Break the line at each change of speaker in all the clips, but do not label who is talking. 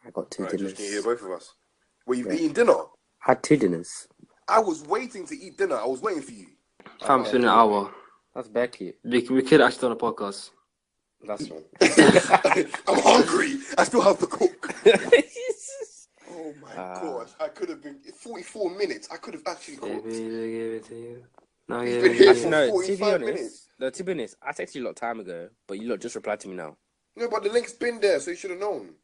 I got two
Just
dinners.
can you hear both of us? Were you eating dinner?
I had 2 dinners.
I was waiting to eat dinner. I was waiting for you.
Fam, it's been an hour.
That's bare cute.
We could actually do on a podcast.
That's one.
I'm hungry. I still have to cook. Oh my gosh. I could have been 44 minutes. I could have actually cooked.
Give it to you. No,
He's
yeah,
been here
yeah.
for
No, to
45
be
minutes.
honest, I texted you a lot of time ago, but you lot just replied to me now.
No, but the link's been there, so you should have known.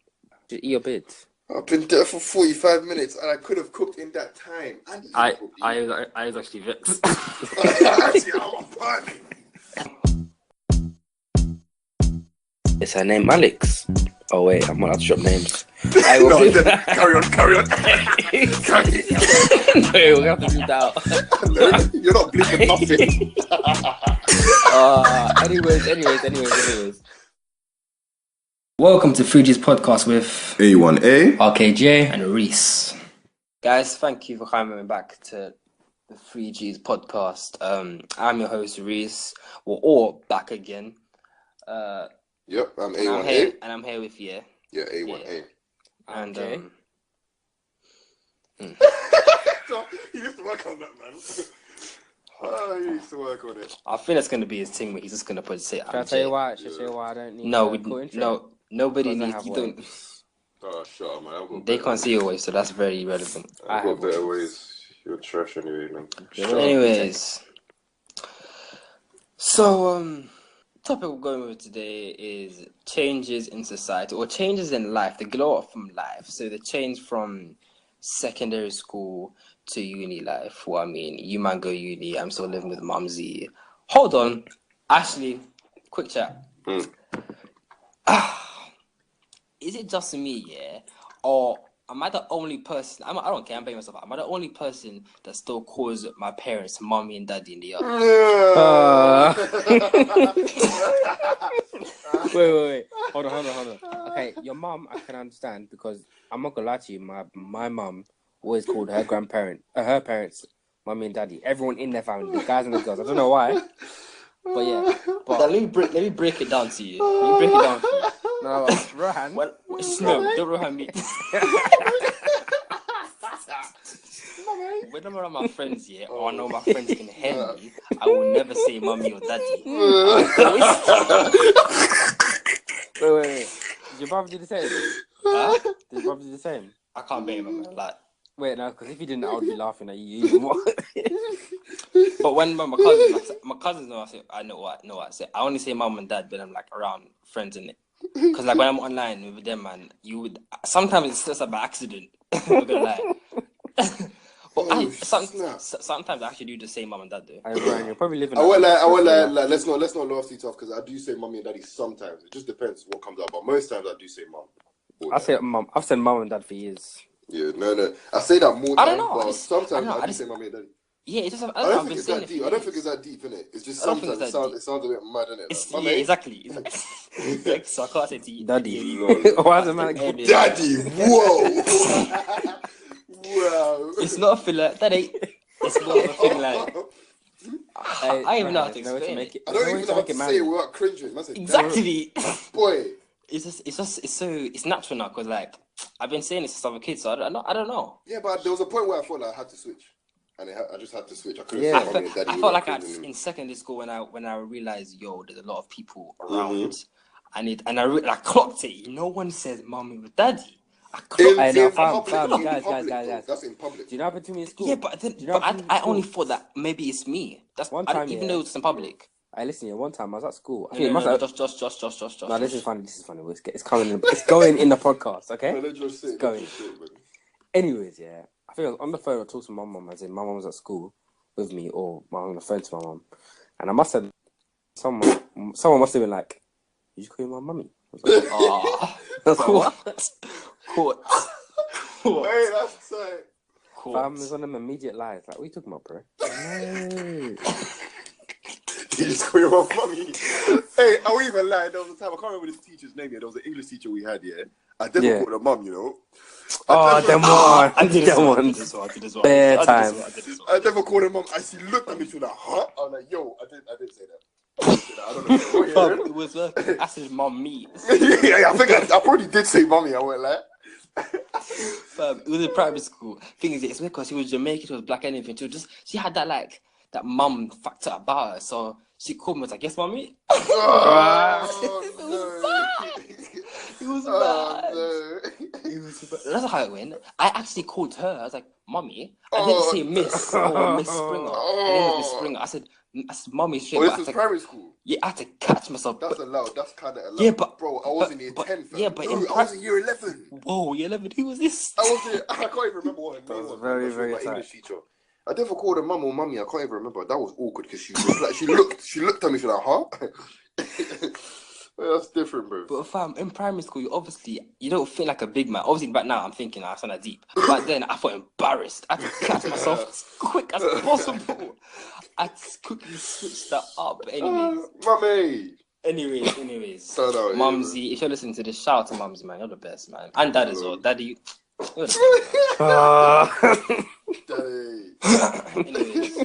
Just eat your bit.
I've been there for 45 minutes, and I could have cooked in that time.
I was actually vexed.
Actually, I'm back.
Is her name Alex? Oh wait, I'm not allowed to drop names.
No, carry on.
No, we're gonna have to bleep that out.
No, you're not bleeping nothing.
Anyways.
Welcome to Fuji's podcast with
A1A.
RKJ and Rhys.
Guys, thank you for coming back to the 3Gs podcast. I'm your host Rhys. We're all back again.
Yep, I'm
And
A1A.
I'm here with you.
Yeah, A1A.
And
Okay.
So, he used to work on that, man. Oh, he used to work on it.
I think that's gonna be his thing where he's just gonna say.
Should I tell you why? Should I tell you why I don't need
No,
a cool intro?
no, nobody
Because I
needs.
have
You
one.
don't.
Oh, shut up, man. I've got
They
better
can't see your voice, so that's very irrelevant.
I've got better ways. You're trash anyway, man. Shut up.
Anyways, so topic we're going with today is changes in society or changes in life. The glow up from life. So the change from secondary school to uni life. Well, I mean, you man go uni. I'm still living with Mumsy. Hold on, Ashley. Quick chat. Is it just me, yeah, or am I the only person? I don't care. I'm blaming myself. Am I the only person that still calls my parents mommy and daddy in the yard?
Wait. Hold on. Okay, your mum, I can understand because I'm not gonna lie to you. My mum always called her her parents, mommy and daddy. Everyone in their family, the guys and the girls. I don't know why, but yeah.
Let me break it down to you. Let me break it down for you.
No, Rohan.
No, don't Rohan me. When I'm around my friends, yeah, or I know my friends can hear me, I will never say mommy or daddy.
Wait. Did your brother do the same?
Huh?
Did your brother do the same?
I can't blame him, man. Like,
Wait, no, because if you didn't, I would be laughing at you even more.
but when my cousins know, I know what. I say. I only say mom and dad when I'm like around friends in it. Because like when I'm online with them, man, you would sometimes it's just by accident. I'm not gonna lie. But sometimes I actually do the same mom and dad though.
You're probably living.
I won't lie. Let's not laugh too tough because I do say mommy and daddy sometimes. It just depends what comes out, but most times I do say mom.
I say mum. I've said mum and dad for years.
Yeah, no. I say that more times,
I don't know.
but sometimes I do say mommy and daddy.
Yeah, it's just
I don't think it's that deep. I don't think it's that deep, innit? It's just sometimes it sounds a bit mad, innit?
Yeah, exactly. So I can't say to you,
Daddy.
Lol.
Why is it man called
Daddy, whoa! Wow.
It's not a filler. That ain't. It's more of a thing like. I even know how to explain it.
I don't even know how to say it without cringing. Man, say,
Exactly.
boy.
It's natural now because like I've been saying this since I was a kid, so I don't know.
Yeah, but there was a point where I thought like I had to switch, and I just had to switch. I couldn't
Yeah.
say mommy and daddy.
I felt like in secondary school when I realized there's a lot of people around, and I clocked it. No one says mommy or daddy.
Guys.
That's in public.
Do you know what happened to me in school?
Yeah, but I only thought that maybe it's me. That's
One time,
even though it's in public.
Hey, listen, one time I was at school. I
No,
think it must have.
just.
No, this is funny. It's coming. It's going in the podcast, okay?
No, let's just say it.
Going. Anyways, yeah. I think I was on the phone. I talked to my mum. As in, my mum was at school with me, or I was on the phone to my mum, and I must have someone must have been like, "You just call your mum mummy?" I was like,
Oh,
that's what?
what?
Hey, that's tight.
Fam is on them immediate lies. Like, what are you talking about, bro? No.
You just call your mum mommy. Hey, I won't even lie. There was a time I can't remember this teacher's name. Yeah, there was an English teacher we had. Yeah, I definitely called her mum. You know.
Them one.
I did this one.
Bare time.
I never called her mum. And she looked at me. She was like, "Huh?" I was like, "Yo, I didn't say that. I don't know."
It was I said mom me.
Yeah, I think I probably did say mommy. I went like,
It was in primary school. Thing is, it's because she was Jamaican, she was black, anything. She had that like that mum factor about her. So she called me, was like, "Yes, mommy." It was bad. It was bad. That's how it went. I actually called her. I was like, "Mommy." I didn't say Miss or Miss Springer. Her name was Miss Springer. I said, "Mommy." Straight.
This was primary school.
Yeah, I had to catch myself.
That's allowed. That's kind of allowed.
Yeah, but
bro, I was in year 10.
Yeah, but
I was in year 11.
Whoa, year 11. Who was this?
I can't even remember what her name was.
Very, very
my English teacher. I never called her mum or mummy. I can't even remember. That was awkward because she looked at me. She was like, "Huh?" Well, that's different, bro.
But fam, in primary school, you don't feel like a big man. Obviously, right now I'm thinking I sound deep. But then I felt embarrassed. I had to catch myself as quick as possible. I quickly switched that up. But
Mummy.
Anyways. Mumsy, if you're listening to this, shout out to Mumsy, man. You're the best, man. And Dad as well. Daddy. You're the best,
Daddy.
Anyways.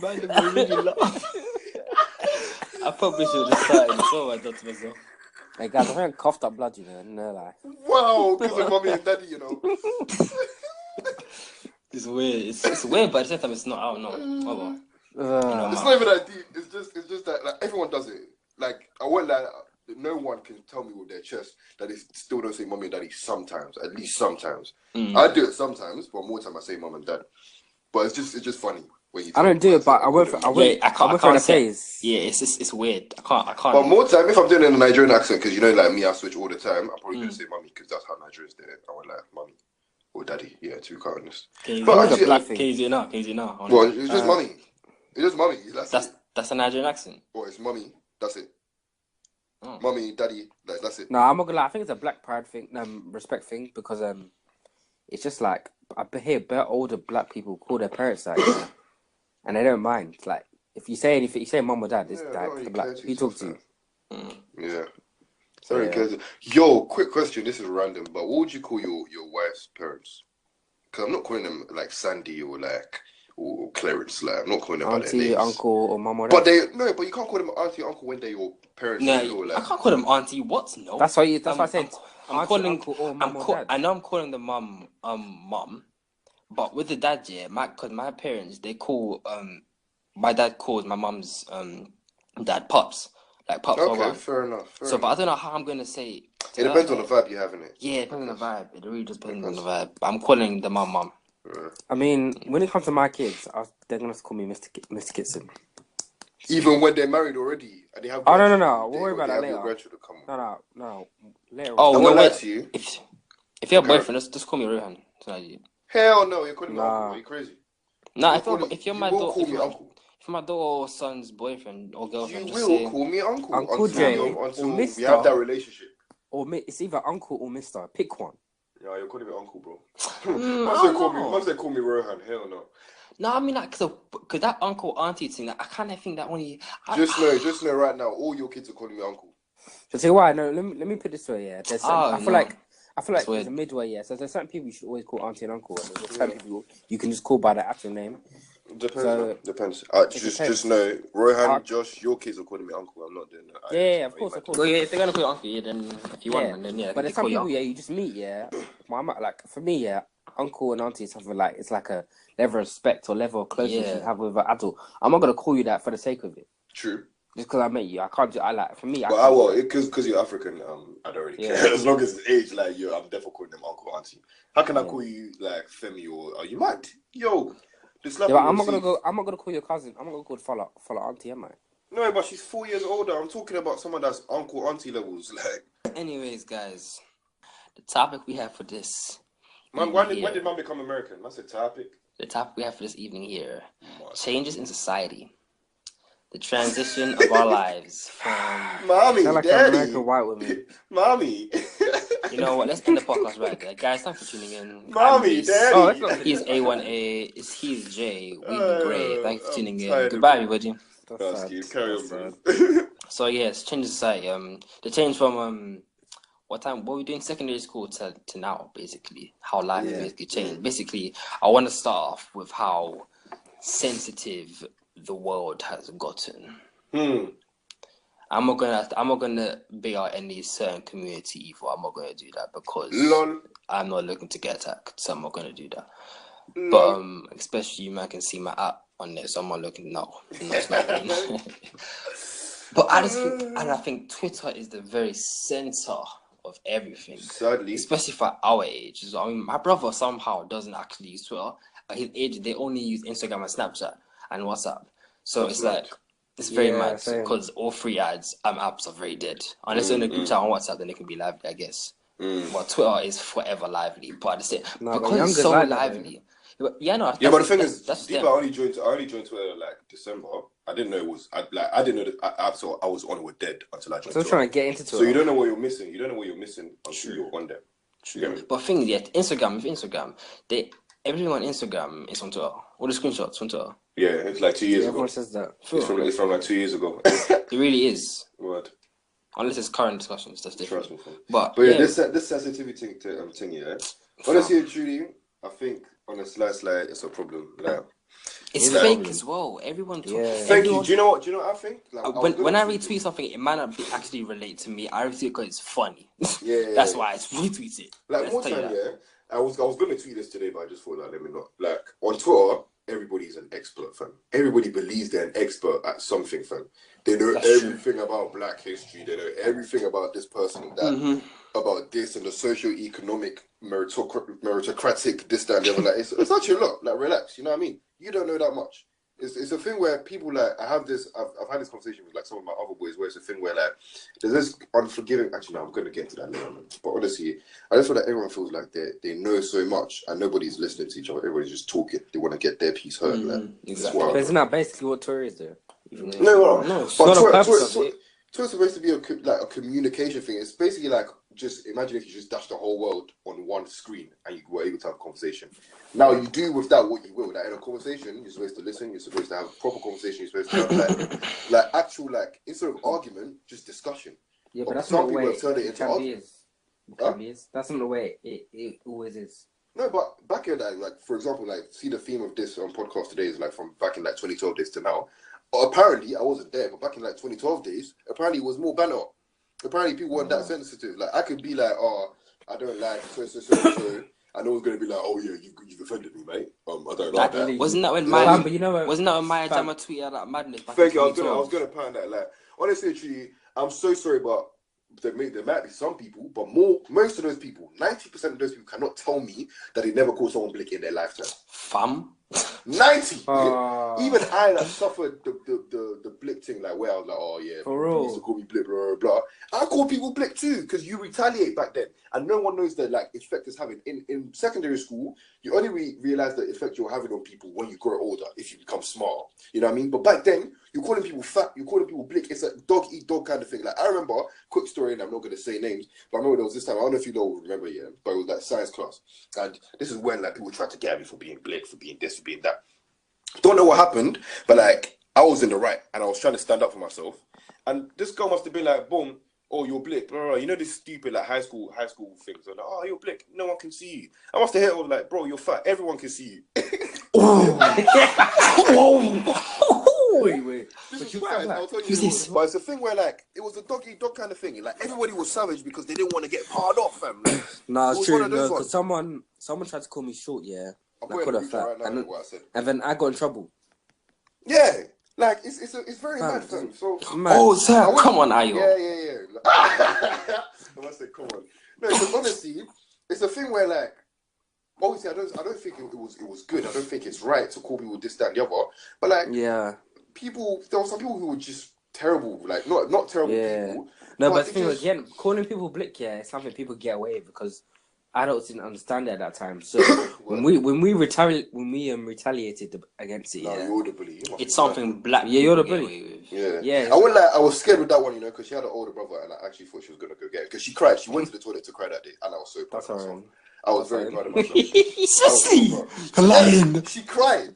Man, they really laugh. I probably should have started before I thought to myself.
Hey guys, I think I coughed up blood, you know. No lie.
Wow, because of mommy and daddy, you know.
It's weird. It's weird, but at the same time, it's not. I don't know. Oh, well.
It's not even that deep. It's just that like everyone does it. Like I won't lie. No one can tell me with their chest that they still don't say mommy and daddy sometimes. At least sometimes. I do it sometimes, but more time I say mom and dad. But it's just funny.
I don't do it, but I went for the phase.
Yeah, it's weird. I can't.
But more time, if I'm doing it in a Nigerian accent, because you know, like me, I switch all the time. I'm probably gonna say mommy because that's how Nigerians do it. I won't lie, mommy or daddy. Yeah, to be quite honest.
Can you do it now?
Well, it's just mommy. It's just mommy.
That's a Nigerian accent.
Or it's mommy. That's it. Mommy, daddy. That's it.
No, I'm not gonna lie. I think it's a black pride thing, respect thing, because it's just like I hear better older black people call their parents that. Yeah. And they don't mind. Like, if you say anything, you say mum or dad, it's the black. He talks to you.
Yeah. Sorry, guys. Yo, quick question. This is random, but what would you call your wife's parents? Because I'm not calling them like Sandy or Clarence. Like, I'm not calling them by their names.
Auntie, uncle, or mum or dad.
But you can't call them auntie, uncle when they're your parents.
No, I can't call them auntie. What? No.
That's why I said.
I'm calling
uncle or mum or dad.
I know I'm calling the mum mum. But with the dad, yeah, because my parents, they call my dad calls my mum's dad pops, like pops.
Okay, fair enough.
But I don't know how I'm gonna say.
It depends on the vibe you're having it.
Yeah, it depends on the vibe. It really just depends on the vibe. I'm calling the mum.
I mean, when it comes to my kids, they're gonna call me Mr. Kitson.
Even when they're married already and they have.
Oh no! We'll worry about that later. No. Later.
Oh,
I won't lie to you.
If you have a boyfriend, just call me Rohan.
Hell no, you're calling me uncle. Are you crazy?
Nah, if you're my daughter,
call me uncle.
If my daughter or son's boyfriend or girlfriend,
you will call me uncle.
Uncle Jay
until
or Mr.
we have that relationship.
Or it's either uncle or Mr. Pick one.
Yeah, you're calling me uncle, bro. Must they call me Rohan? Hell no.
No, I mean like cause that uncle auntie thing. I kind of think that only.
Just know right now, all your kids are calling me uncle.
So tell you why? No, let me put this way. Yeah, I feel like there's a midway, yeah. So there's certain people you should always call auntie and uncle, and there's certain people you can just call by their actual name.
Depends. Just know, Rohan, Josh, your kids are calling me uncle. I'm not doing that.
Yeah, of course.
Well, yeah, if they're gonna call you uncle, yeah, then if you want, then yeah.
But there's some people, you just meet, yeah. Like for me, yeah, uncle and auntie is something like it's like a level of respect or level of closeness you have with an adult. I'm not gonna call you that for the sake of it.
True.
Just because I met you, I can't do. For me.
Because you're African, I don't really care. As long as it's age, like I'm definitely calling them uncle, auntie. How can I call you like Femi or are you mad? Yo,
I'm not gonna call your cousin. I'm not gonna call follow auntie, am I?
No, but she's 4 years older. I'm talking about someone that's uncle, auntie levels. Like.
Anyways, guys, the topic we have for this.
Man, when did man become American? That's the topic.
The topic we have for this evening here: changes in society. The transition of our lives from
mommy,
like
daddy,
American white women.
Mommy.
You know what? Let's end the podcast right there, guys. Thanks for tuning in.
Mommy, daddy.
He's A1A. He's Jay. We've been great. Thanks for tuning in. Goodbye, everybody.
Carry on, bro.
So yes, change of society. The change from what were we doing secondary school to now, basically how life basically changed. Basically, I want to start off with how sensitive the world has gotten. I'm not gonna big out any certain community either. I'm not gonna do that because
Lol.
I'm not looking to get attacked, so I'm not gonna do that.
Lol.
But especially you man can see my app on there, so I'm not looking. No, it's not. But I think Twitter is the very center of everything.
Sadly,
especially for our age. So, I mean, my brother somehow doesn't actually use Twitter. At his age, they only use Instagram and Snapchat and WhatsApp. So
That's
it's
mad.
like it's very
Yeah,
mad
same.
because all three apps are very dead. Unless they're in a group chat on WhatsApp, then they can be lively, I guess. But Twitter is forever lively. But at the same,
No, but
because it's
youngers
so
like that,
lively. Yeah, no.
Yeah, but the thing is,
that's
deep. I only joined Twitter like December. I didn't know it was. I didn't know that I thought I was on or dead until I joined.
So I'm trying to get into Twitter.
So you don't know what you're missing. You don't know what you're missing until you're on there.
True. But thing is, yeah, Instagram, everything on Instagram is on Twitter. All the screenshots on Twitter.
Yeah, it's like 2 years ago.
Everyone says that.
It's from like 2 years ago.
It really is.
Word.
Unless it's current discussions, that's different.
Trust me.
But
yeah, this sensitivity thing, yeah. Honestly and truly, I think on a slight, it's a problem. Like,
it's fake as well. Everyone.
Thank you. Do you know what I think? Like,
when I retweet something, it might not actually relate to me. I retweet it because it's funny.
Yeah.
That's why I retweet it.
Like more time, yeah. I was gonna tweet this today, but I just thought like let me not. Like on Twitter, everybody's an expert, fam. Everybody believes they're an expert at something, fam. They know everything about Black history. They know everything about this person and that, about this and the socio-economic meritocratic this, that, and the other. Like it's actually a lot. Like relax, you know what I mean? You don't know that much. It's a thing where people like I've had this conversation with like some of my other boys where it's a thing where like there's this unforgiving. Actually, no, I'm going to get to that later. But honestly, I just feel like everyone feels like they know so much and nobody's listening to each other. Everybody's just talking. They want to get their piece heard. Like,
exactly.
But isn't that basically what Twitter is, though?
No,
it's not a purpose.
Twitter's supposed to be a communication thing. It's basically like just imagine if you just dashed the whole world on one screen and you were able to have a conversation. Now you do with that what you will. Like in a conversation, you're supposed to listen. You're supposed to have a proper conversation. You're supposed to have like actual instead of argument, just discussion.
Yeah, but that's
some
not the
people
way
have turned it into argument.
That's not the way it always is.
No, but back in that, like for example, like see the theme of this podcast today is like from back in like 2012 days to now. Apparently, I wasn't there, but back in like 2012 days, apparently it was more banner. Apparently, people weren't that sensitive. Like I could be like, oh, I don't like so. I know it's gonna be like, oh yeah, you've offended me, mate. I don't like that.
Wasn't that when Maya Jama tweeted that madness?
Thank you. I was gonna pound that. Like honestly, actually, I'm so sorry, but there might be some people, but most of those people, 90% of those people cannot tell me that they never called someone blick in their lifetime.
Fam.
90. Even I that suffered the blick thing, like where I was like, oh yeah, people used to call me blick, blah blah blah. I call people blick too because you retaliate back then, and no one knows the like effect it's having. In secondary school, you only realize the effect you're having on people when you grow older, if you become smart. You know what I mean? But back then, you're calling people fat, you're calling people blick. It's a dog eat dog kind of thing. Like I remember, quick story, and I'm not gonna say names, but I remember there was this time. I don't know if you all remember, yeah, but it was like science class, and this is when like people tried to get at me for being blick, for being this, for being that. Don't know what happened, but like I was in the right and I was trying to stand up for myself. And this girl must have been like, boom, oh you're blick, blah, blah, blah. You know this stupid like high school things. I'm like, oh you're blick, no one can see you. I must have hit her like, bro, you're fat, everyone can see you. Wait. This is fat, I'll tell you this. But it's a thing where like it was a dog eat dog kind of thing. Like everybody was savage because they didn't want to get parred off, fam. Like,
no, it's true. No, because someone tried to call me short, yeah.
I'm putting it right now, what I said.
And then I got in trouble.
Yeah, like it's very mad, fam. So
sir, come on, Ayo.
Yeah. I must say, come on. No, because honestly, it's a thing where like, obviously, I don't think it was good. I don't think it's right to call people this, that, and the other. But like, there were some people who were just terrible. Like not terrible people.
No, but the thing again, calling people blick, it's something people get away with because adults didn't understand it at that time. So when we retaliated against it,
you're the bully.
It's something black.
Yeah, you're the bully.
Yeah. I went like I was scared with that one, because she had an older brother, and I actually thought she was gonna go get it because she cried. She went to the toilet to cry that day, and I was so proud of myself. I was very proud of myself.
Lying.
She cried.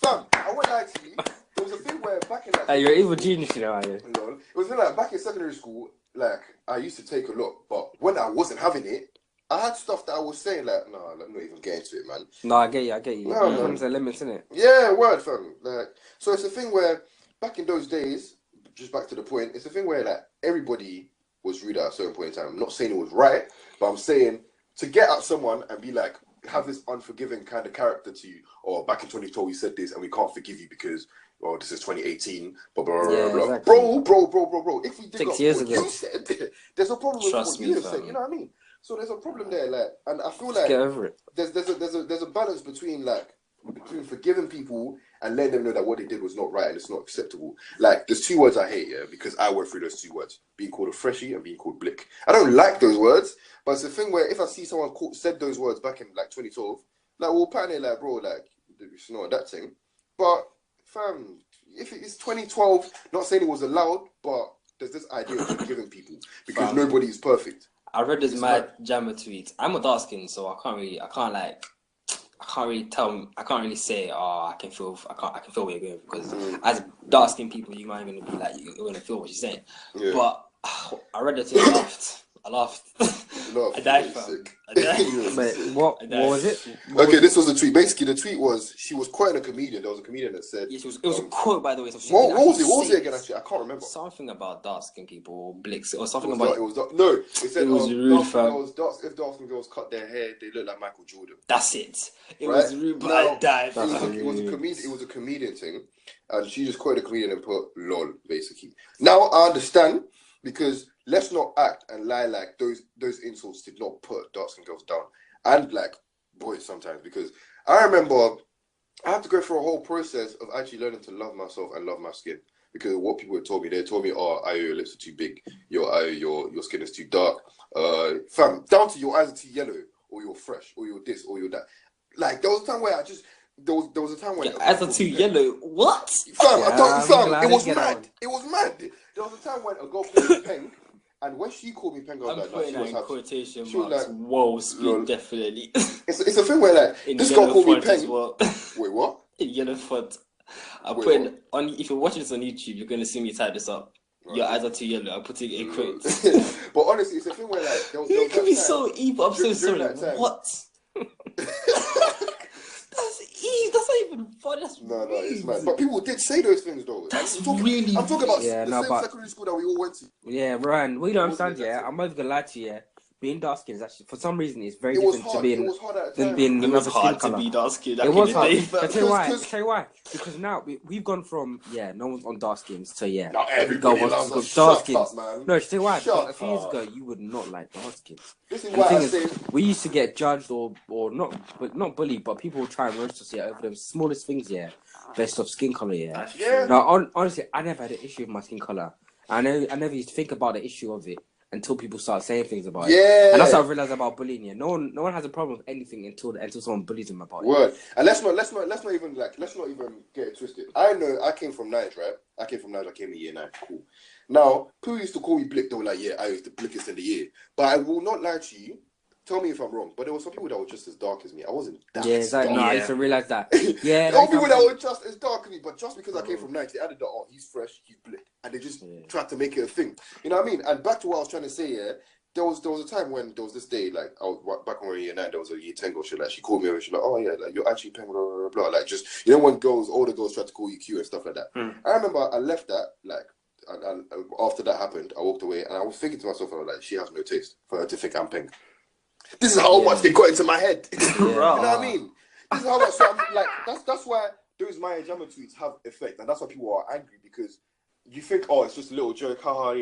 Fam, I won't lie to you. There was a thing where back in like
you're an evil genius, you know.
It was like back in secondary school. Like I used to take a lot, but when I wasn't having it. I had stuff that I was saying like, no, I'm not even getting to it, man.
No, I get you.
No, man.
There's limits, innit?
Yeah, word, fam. Like, so it's a thing where back in those days, just back to the point, it's a thing where like everybody was rude at a certain point in time. I'm not saying it was right, but I'm saying to get at someone and be like, have this unforgiving kind of character to you, or back in 2012 you said this and we can't forgive you because, well, this is 2018, blah, blah, blah,
Yeah,
blah.
exactly.
Bro. If we dig
6
up
years
what
ago.
you said, there's a problem with
Trust
what
me,
you have
fam.
said. You know what I mean? So there's a problem there, like, and I feel
Just
like
get over it.
there's a balance between forgiving people and letting them know that what they did was not right and it's not acceptable. Like, there's 2 words I hate, yeah, because I went through those 2 words, being called a freshie and being called blick. I don't like those words, but it's a thing where if I see someone said those words back in like 2012, like, we'll pattern it like, bro, like, it's not that thing. But fam, if it's 2012, not saying it was allowed, but there's this idea of forgiving people because nobody is perfect.
I read this mad Jammer tweet. I'm a dark skin, so I can't really say, I can feel where you're going, because as dark skinned people, you might even be like, you're gonna feel what she's saying. Yeah. But I read it and I laughed. I died, fam.
Wait, what was it?
This was the tweet. Basically, the tweet was, she was quoting a comedian. There was a comedian that said...
Yeah, it was a quote, by the way. So
what was it again, actually? I can't remember.
Something about dark-skinned people, or blicks, or something
It
about...
said,
it was rude, fam.
If dark-skinned girls cut their hair, they look like Michael Jordan.
That's it. It was rude, but I died.
It was a comedian thing, and she just quoted a comedian and put lol, basically. Now, I understand, because... let's not act and lie like those insults did not put dark-skinned girls down, and like boys sometimes, because I remember I had to go through a whole process of actually learning to love myself and love my skin, because of what people had told me. They told me, oh, your lips are too big, your skin is too dark, fam, down to your eyes are too yellow, or you're fresh, or you're this, or you're that. Like, there was a time where there was a time when
your eyes are too yellow. What?
Fam, it was mad. It was mad. There was a time when a girl called me Peng. And when she called me Peng, I was like,
putting that in quotation marks.
Like,
whoa, speed, definitely.
It's a thing where, like, this girl called me Peng.
Well.
Wait, what?
In yellow font. If you're watching this on YouTube, you're going to see me type this up. Right. Your eyes are too yellow. I'm putting it in quotes.
But honestly, it's a thing where, like,
you can be so evil. I'm so sorry. What? That's not even fun. That's
no, it's mad. But people did say those things, though.
I'm talking
about the same secondary school that we all went to.
Yeah, Ryan, we don't understand. I'm not gonna lie to you. Being dark skinned is actually, for some reason, it's very different to being another skin color.
To be dark skinned.
It was hard. I'll tell you why. Because now we've gone from no one's on dark skins to
Now everybody loves
dark skins.
Man.
No, tell you why. A few years ago, you would not like dark skins.
This is why I say
we used to get judged or not bullied, but people would try and roast us over the smallest things based off skin color.
Yeah.
Now, honestly, I never had an issue with my skin color. I never used to think about the issue of it until people start saying things about it.
Yeah.
And that's what I realized about bullying. No one has a problem with anything until someone bullies them about it.
Word. And let's not even get it twisted. I know I came from Nige, right? I came in year 9. Cool. Now, people used to call me Blick. They were like, I was the blickest in the year. But I will not lie to you. Tell me if I'm wrong, but there were some people that were just as dark as me. I wasn't that dark.
No, I used to realize that.
There were people that were just as dark as me, but just because I came from 90, they added that, he's fresh, he's blick. And they just tried to make it a thing. You know what I mean? And back to what I was trying to say, there was a time when there was this day, like, I was back when we were in year 9, there was a year 10 girl, she called me over, she's like, oh yeah, like, you're actually Peng, blah, blah, blah. Like, just, when older girls try to call you Q and stuff like that. I remember I left that, like, and after that happened, I walked away, and I was thinking to myself, I was like, she has no taste for her to think I'm Peng. This is how much they got into my head. You know what I mean? This is how much. So I'm like, that's why those Maya Jama tweets have effect, and that's why people are angry, because you think, it's just a little joke, haha,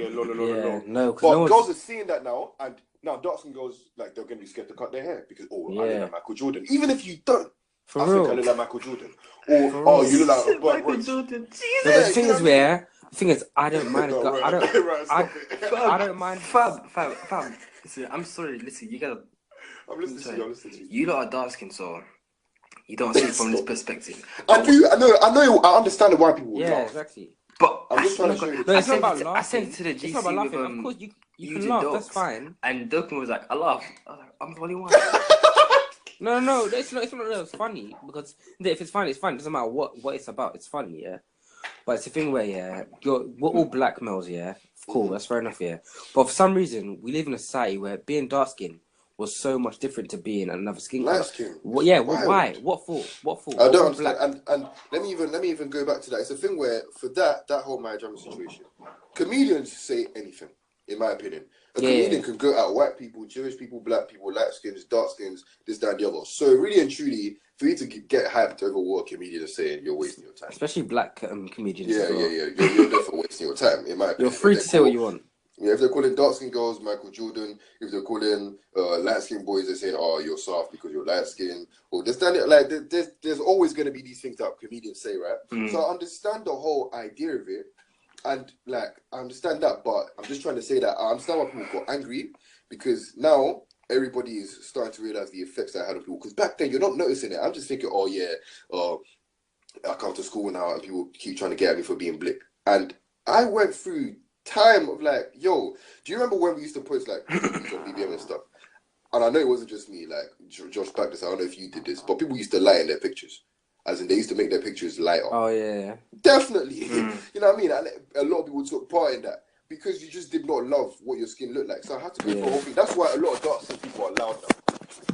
No,
but girls are seeing that now, and now dark skin girls, like, they're gonna be scared to cut their hair because I look like Michael Jordan, even if you don't. I think I look like Michael Jordan, or you look like
Michael Jordan.
Jesus. The thing is, I don't mind. I don't mind.
Fam. Listen, I'm sorry. Listen, you guys.
I'm listening to you.
You lot are dark skin, so you don't see it from this perspective.
I know. I understand why people laugh.
Yeah, exactly.
But
I'm just trying to show you.
No, it's not about laughing.
I sent it to the GC.
It's not about laughing. Of course, you can laugh. That's fine.
And Dokun was like, I laugh. I was like, I'm the only one.
No, it's not. It's funny, because if it's funny, it's fun. It doesn't matter what it's about. It's funny, yeah. But it's a thing where we're all black males, yeah. Cool, that's fair enough, yeah. But for some reason, we live in a society where being dark skinned, was so much different to being another skin
Light
color.
skin.
Well, yeah,
Wild.
why? What for?
I don't understand. And let me even go back to that. It's a thing where for that whole Maya Jama situation, comedians say anything, in my opinion. A comedian can go at white people, Jewish people, black people, light skins, dark skins, this, that, and the other. So really and truly, for you to get hyped over what a comedian is saying, you're wasting your time.
Especially black comedians.
Yeah. You're definitely wasting your time, in my opinion.
You're free to say what you want.
Yeah, if they're calling dark skin girls Michael Jordan, if they're calling light skin boys, they're saying, "Oh, you're soft because you're light skin." Or there's always going to be these things that comedians say, right? So I understand the whole idea of it, and like I understand that, but I'm just trying to say that I understand why people got angry because now everybody is starting to realize the effects that had on people. Because back then you're not noticing it. I'm just thinking, "Oh yeah, I come to school now and people keep trying to get at me for being blick," and I went through time of like, yo, do you remember when we used to post like pictures on BBM and stuff? And I know it wasn't just me, like Josh Baptist, I don't know if you did this, but people used to lie in their pictures. As in they used to make their pictures lighter.
Oh yeah.
Definitely. You know what I mean? And a lot of people took part in that because you just did not love what your skin looked like. So I had to go for a whole thing. That's why a lot of dark skin people are loud now.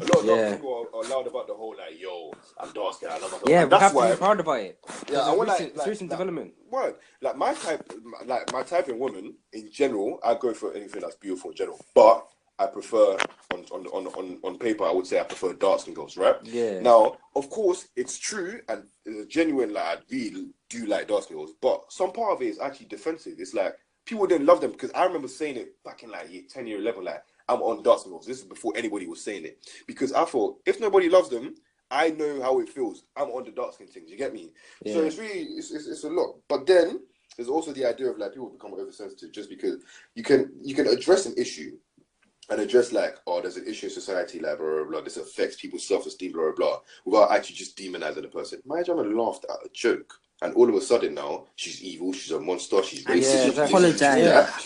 A lot of dark people are loud about the whole like, yo, I'm dark skin, I love myself.
Yeah,
and
we
that's
have
why
to be proud about it.
yeah, I want
it's recent development.
Word. Like my type in woman in general, I go for anything that's beautiful in general. But I prefer on paper, I would say I prefer dark skin girls, right?
Yeah.
Now, of course, it's true and it's a genuine like I really do like dark skin girls, but some part of it is actually defensive. It's like people didn't love them because I remember saying it back in like 10 year 11, like I'm on dark skin girls. This is before anybody was saying it because I thought if nobody loves them, I know how it feels. I'm on the dark skin things. You get me? Yeah. So it's really it's a lot. But then there's also the idea of like people become oversensitive just because you can address an issue and address like, oh, there's an issue in society, like blah blah blah. This affects people's self-esteem, blah blah blah, without actually just demonizing the person. Maya Jama laughed at a joke. And all of a sudden now, she's evil, she's a monster, she's racist,
she apologized.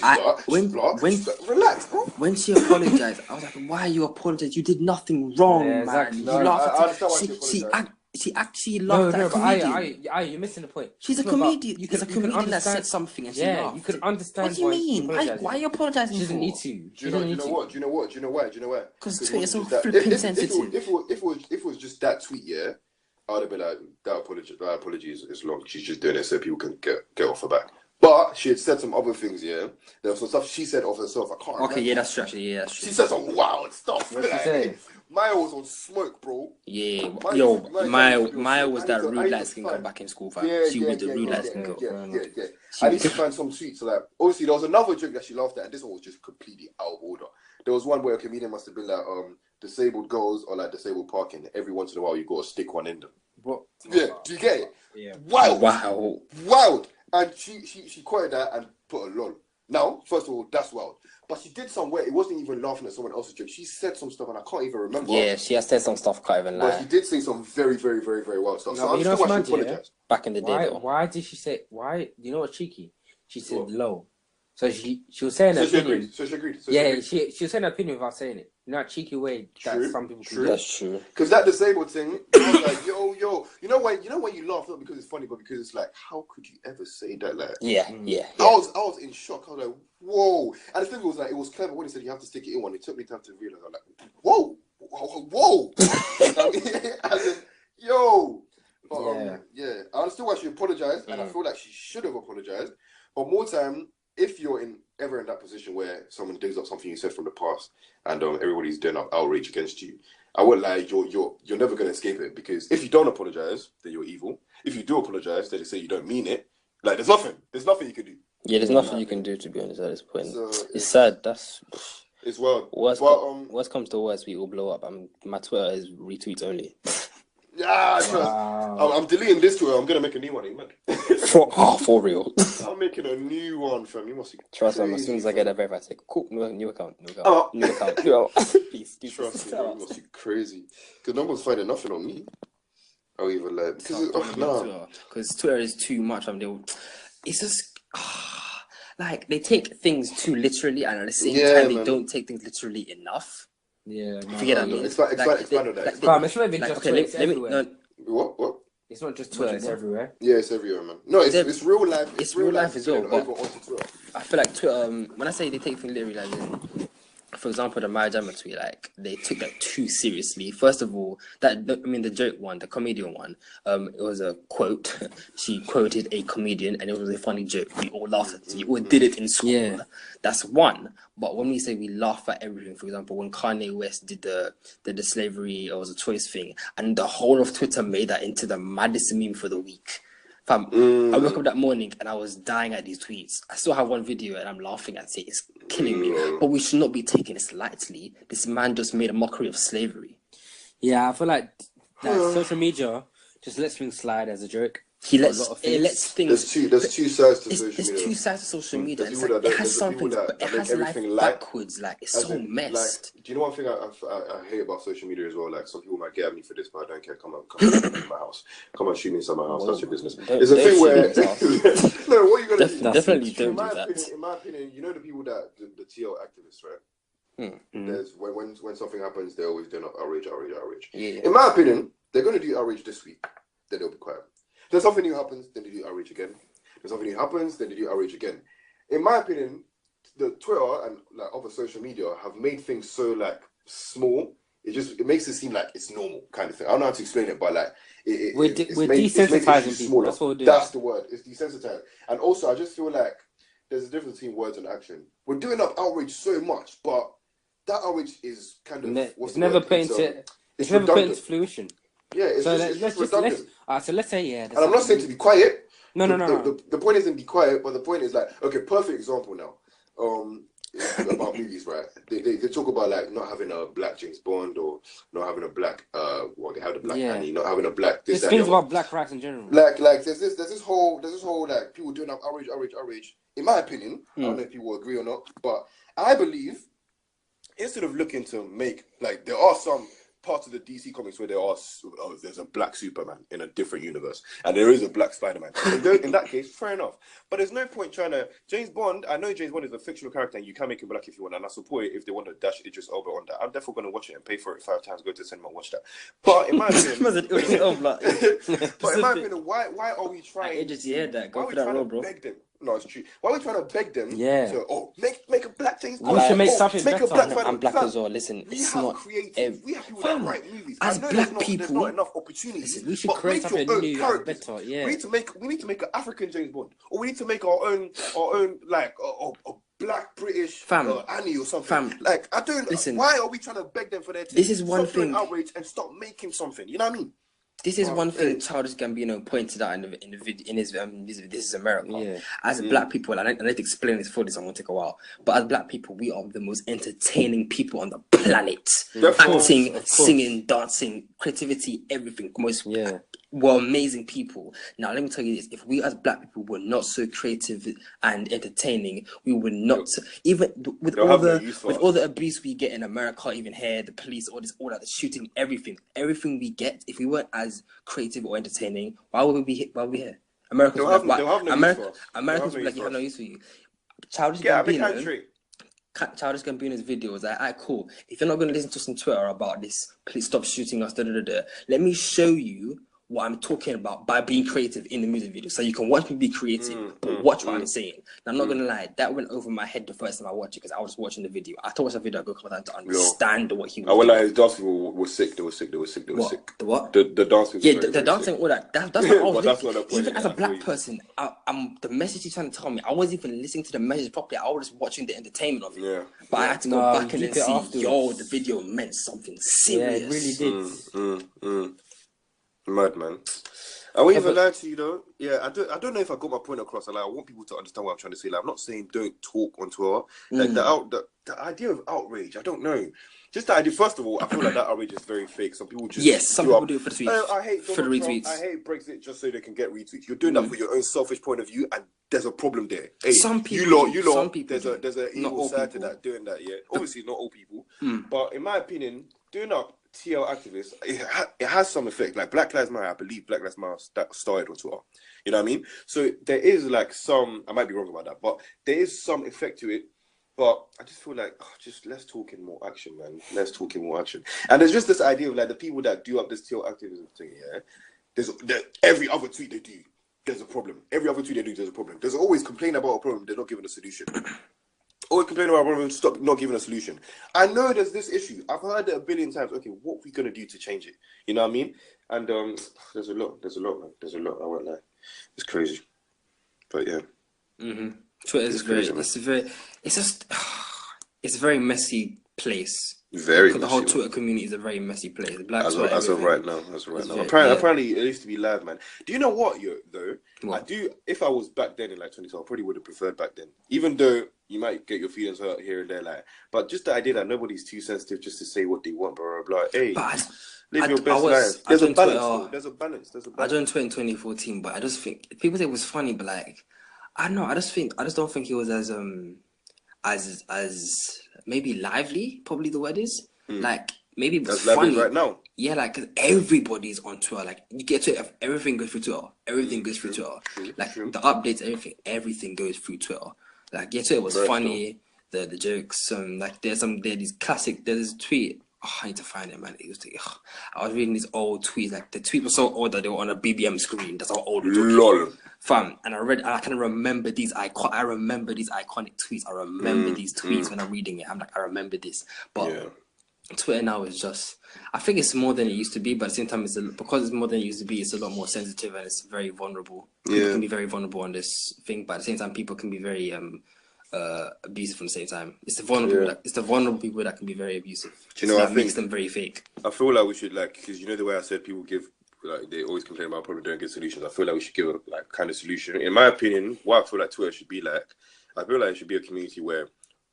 Relax, bro.
When she apologized, I was like, why are you apologizing? You did nothing wrong, man.
Exactly.
You
I
laughed
understand why
she actually laughed at a comedian.
You're missing the point.
She's a comedian. It's a comedian that said something and she laughed.
You can understand.
What do you mean? Why are you apologizing?
She doesn't need to.
Do you know why?
Because Twitter's so flipping sensitive.
If it was just that tweet, yeah, I would have been like, that apology is long. She's just doing it so people can get off her back. But she had said some other things, yeah. There was some stuff she said of herself. I can't remember.
Okay, yeah, that's true. Actually, yeah, that's true.
She said some wild stuff.
What she say?
Maya was on smoke, bro.
Yeah, Maya was that rude light skin girl back in school, fam. She was the rude light skin girl.
Yeah. I need to find some tweets. So like, obviously, there was another joke that she laughed at, and this one was just completely out of order. There was one where a comedian must have been like, disabled girls or like disabled parking. Every once in a while, you got to stick one in them.
What?
Yeah, do you get it?
Yeah.
Wild. And she quoted that and put a lol. Now, first of all, that's wild. But she did somewhere, it wasn't even laughing at someone else's joke. She said some stuff and I can't even remember.
Yeah, she has said some stuff, can't even lie.
But she did say some very, very, very, very wild stuff.
No,
so I'm still why she apologized.
Back in the day, though.
Why did she say, you know what's cheeky? She said low. So she was saying her opinion.
So she agreed.
She was saying her opinion without saying it. You know, a cheeky way that some people can do.
That's true.
Because that disabled thing, I was like, yo. You know when you laugh, not because it's funny, but because it's like, how could you ever say that? Like,
yeah.
I was in shock. I was like, whoa. And the thing was like, it was clever when he said you have to stick it in one. It took me time to realize. I was like, whoa. As in, yo. But, yeah. I understand why she apologized, and I feel like she should have apologized. But more time, if you're ever in that position where someone digs up something you said from the past and everybody's doing up outrage against you, I won't lie, you're never going to escape it, because if you don't apologize, then you're evil. If you do apologize, then they say you don't mean it. Like, there's nothing you can do.
Yeah, there's nothing you can do, to be honest, at this point. So, it's sad.
It's wild.
Worst comes to worst, we all blow up. My Twitter is retweets only.
Yeah, wow. I'm deleting this Twitter. I'm gonna make a new one, man.
For real.
I'm making a new one, fam. You must be
trust me. As soon as I get that verified, I say, cool, new account. Please,
trust me. You must be crazy. Because no one's finding nothing on me. I'll even like
because Twitter is too much. It's just like they take things too literally, and at the same time they don't take things literally enough.
Yeah,
forget that.
Expand on that.
It's not even just Twitter. It's everywhere.
What?
It's not just Twitter. It's everywhere.
Yeah, it's everywhere, man. No, it's real life.
It's real life as well. But I feel like Twitter. When I say they take things literally, like, I feel for example, the Maya Jama tweet, like they took that too seriously. First of all, the joke one, the comedian one, it was a quote. She quoted a comedian, and it was a funny joke. We all laughed at it. We all did it in school.
Yeah.
That's one. But when we say we laugh at everything, for example, when Kanye West did the slavery, it was a choice thing, and the whole of Twitter made that into the maddest meme for the week. Fam, I woke up that morning and I was dying at these tweets. I still have one video and I'm laughing at it. It's killing me. But we should not be taking this lightly. This man just made a mockery of slavery.
Yeah, I feel like that social media just lets things slide as a joke.
It lets things.
There's two sides to social media.
There's two sides to social media.
There's
It has something,
that
but it
make
has life
everything
backwards. Like it's so messed.
Like, do you know one thing I hate about social media as well? Like some people might get at me for this, but I don't care. Come on, in my house. Come and shoot me inside my house. That's your business. It's a thing where no, what are you gonna do?
Definitely don't do that.
In my opinion, you know the people that the TL activists, right? There's when something happens, they always do outrage.
Yeah.
In my opinion, they're gonna do outrage this week. Then they'll be quiet. Then something new happens, then they do outrage again. Then something new happens, then they do outrage again. In my opinion, the Twitter and like other social media have made things so like small. It makes it seem like it's normal kind of thing. I don't know how to explain it, but like
we're desensitizing people. That's what we're doing.
That's the word. It's desensitizing. And also, I just feel like there's a difference between words and action. We're doing up outrage so much, but that outrage is kind of
it's never put into fruition.
Yeah, it's redundant.
So let's say
and I'm not saying to be quiet.
No.
The point isn't be quiet, but the point is like, okay, perfect example now. About movies, right? They talk about like not having a black James Bond or not having a black they have the black Annie, not having a black this.
There's things about black rights in general.
Like there's this whole like people doing up outrage. In my opinion, I don't know if people agree or not, but I believe instead of looking to make like there are some parts of the DC comics where there's a black Superman in a different universe, and there is a black Spider-Man. In that case, fair enough. But there's no point trying to James Bond. I know James Bond is a fictional character, and you can make him black if you want, and I support it if they want to dash Idris Elba on that. I'm definitely going to watch it and pay for it 5 times. Go to the cinema and watch that. But in my opinion, why are we trying?
Idris, you heard that? Go for that role, bro.
Beg them? No, it's true. Why are we trying to beg them?
Yeah.
To, make a black James Bond.
We should make something better.
I'm black as well. Listen, it's not
creative. We have people that write movies.
As black people,
there's not enough opportunities.
Listen, we should create something new and better. Yeah.
We need to make an African James Bond, or we need to make our own like a black British Annie or something. Like I don't. Listen, why are we trying to beg them for their?
This is one thing.
Outrage and stop making something. You know what I mean?
This is one thing Childish Gambino pointed out in the video in his This Is America.
Yeah.
As black people, and I need to explain this for this. I'm gonna take a while. But as black people, we are the most entertaining people on the planet. Acting, singing, dancing, creativity, everything. We're amazing people. Now, let me tell you this: if we as black people were not so creative and entertaining, we would not. Even with all the abuse we get in America, even here, the police, all that, the shooting, everything we get. If we weren't as creative or entertaining, why would we be here? Americans would be like, you have no use for you. Childish Gambino's video was like, alright, cool. If you're not going to listen to us on Twitter about this, please stop shooting us. Let me show you what I'm talking about by being creative in the music video. So you can watch me be creative, but watch what I'm saying. Now, I'm not going to lie, that went over my head the first time I watched it because I was watching the video. I watched the video, I go come down to understand what he was doing.
Like his dancing was sick. They were sick.
The what?
The dancing.
Yeah, the dancing, all that. That's what I was listening. Even as a black person, I'm the message he's trying to tell me, I wasn't even listening to the message properly. I was just watching the entertainment of it. Yeah. But I had to go back and then see, afterwards. The video meant something serious.
Yeah, it really did.
Mad, man. I won't even lie to you though. Yeah, I don't know if I got my point across. Like, I want people to understand what I'm trying to say. Like, I'm not saying don't talk on Twitter. Like the idea of outrage, I don't know. Just the idea. First of all, I feel like that outrage is very fake. Some people just
some people do it for the tweets.
I hate for the retweets. I hate Brexit just so they can get retweets. You're doing that for your own selfish point of view, and there's a problem there. Hey, some people, some people. There's an evil side to that. Doing that, yeah. Obviously, not all people, but in my opinion, doing up TL activists, it has some effect. Like Black Lives Matter, I believe Black Lives Matter started on Twitter. You know what I mean? So there is like some, I might be wrong about that, but there is some effect to it. But I just feel like, just let's talk in more action, man. Let's talk in more action. And there's just this idea of like the people that do up this TL activism thing, yeah? There's every other tweet they do, there's a problem. Every other tweet they do, there's a problem. There's always complain about a problem, they're not giving a solution. always complaining about problems, stop not giving a solution. I know there's this issue. I've heard it a billion times. Okay, what are we gonna do to change it? You know what I mean? And there's a lot, man. There's a lot. I won't lie. It's crazy, but yeah.
Twitter is it's a very messy place.
Very messy.
The whole Twitter community is a very messy place.
As of right now. Apparently, it used to be live, man. Do you know what, though? What? I do. If I was back then in like 2012, I probably would have preferred back then. Even though you might get your feelings hurt here and there, like, but just the idea that nobody's too sensitive just to say what they want, blah blah blah. Hey, live your best life. There's a balance. There's a balance.
I joined Twitter in 2014, but I just think people say it was funny, but like, I don't know. I just don't think it was as maybe lively. Probably the word is like maybe it was funny
right now.
Yeah, like cause everybody's on Twitter. Like you get to everything goes through Twitter. Everything goes through Twitter. Like the updates, everything goes through Twitter. Like yeah, Twitter was funny. The jokes. Like there's these classic. There's this tweet. Oh, I need to find it, man. It was I was reading these old tweets. Like the tweet was so old that they were on a BBM screen. That's how old we're talking.
Lol.
Fam, and I can remember these I remember these iconic tweets. I remember these tweets when I'm reading it. I'm like, I remember this. But Twitter now is just, I think it's more than it used to be, but at the same time, because it's more than it used to be, it's a lot more sensitive and it's very vulnerable. People can be very vulnerable on this thing, but at the same time, people can be very abusive at the same time. It's the vulnerable people that can be very abusive.
Do you know,
so that makes them very fake.
I feel like we should, like, because you know the way I said people give, like, they always complain about probably don't get solutions. I feel like we should give a like kind of solution. In my opinion, what I feel like Twitter should be like, I feel like it should be a community where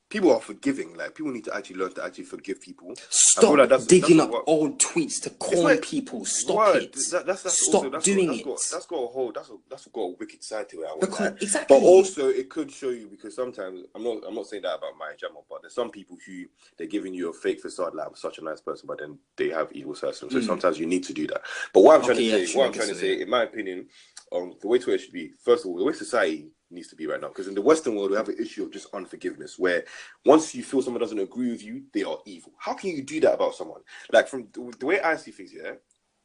people are forgiving. Like, people need to actually learn to actually forgive people.
Stop digging up old tweets to corner people. Stop it. Stop doing it.
That's got a wicked side to it.
Exactly.
But also, it could show you, because sometimes I'm not saying that about my jammer, but there's some people who they're giving you a fake facade, like I'm such a nice person, but then they have evil sides. So sometimes you need to do that. But what I'm trying to say, in my opinion, the way Twitter should be, first of all, the way society needs to be right now, because in the Western world we have an issue of just unforgiveness, where once you feel someone doesn't agree with you, they are evil. How can you do that about someone? Like, from the way I see things,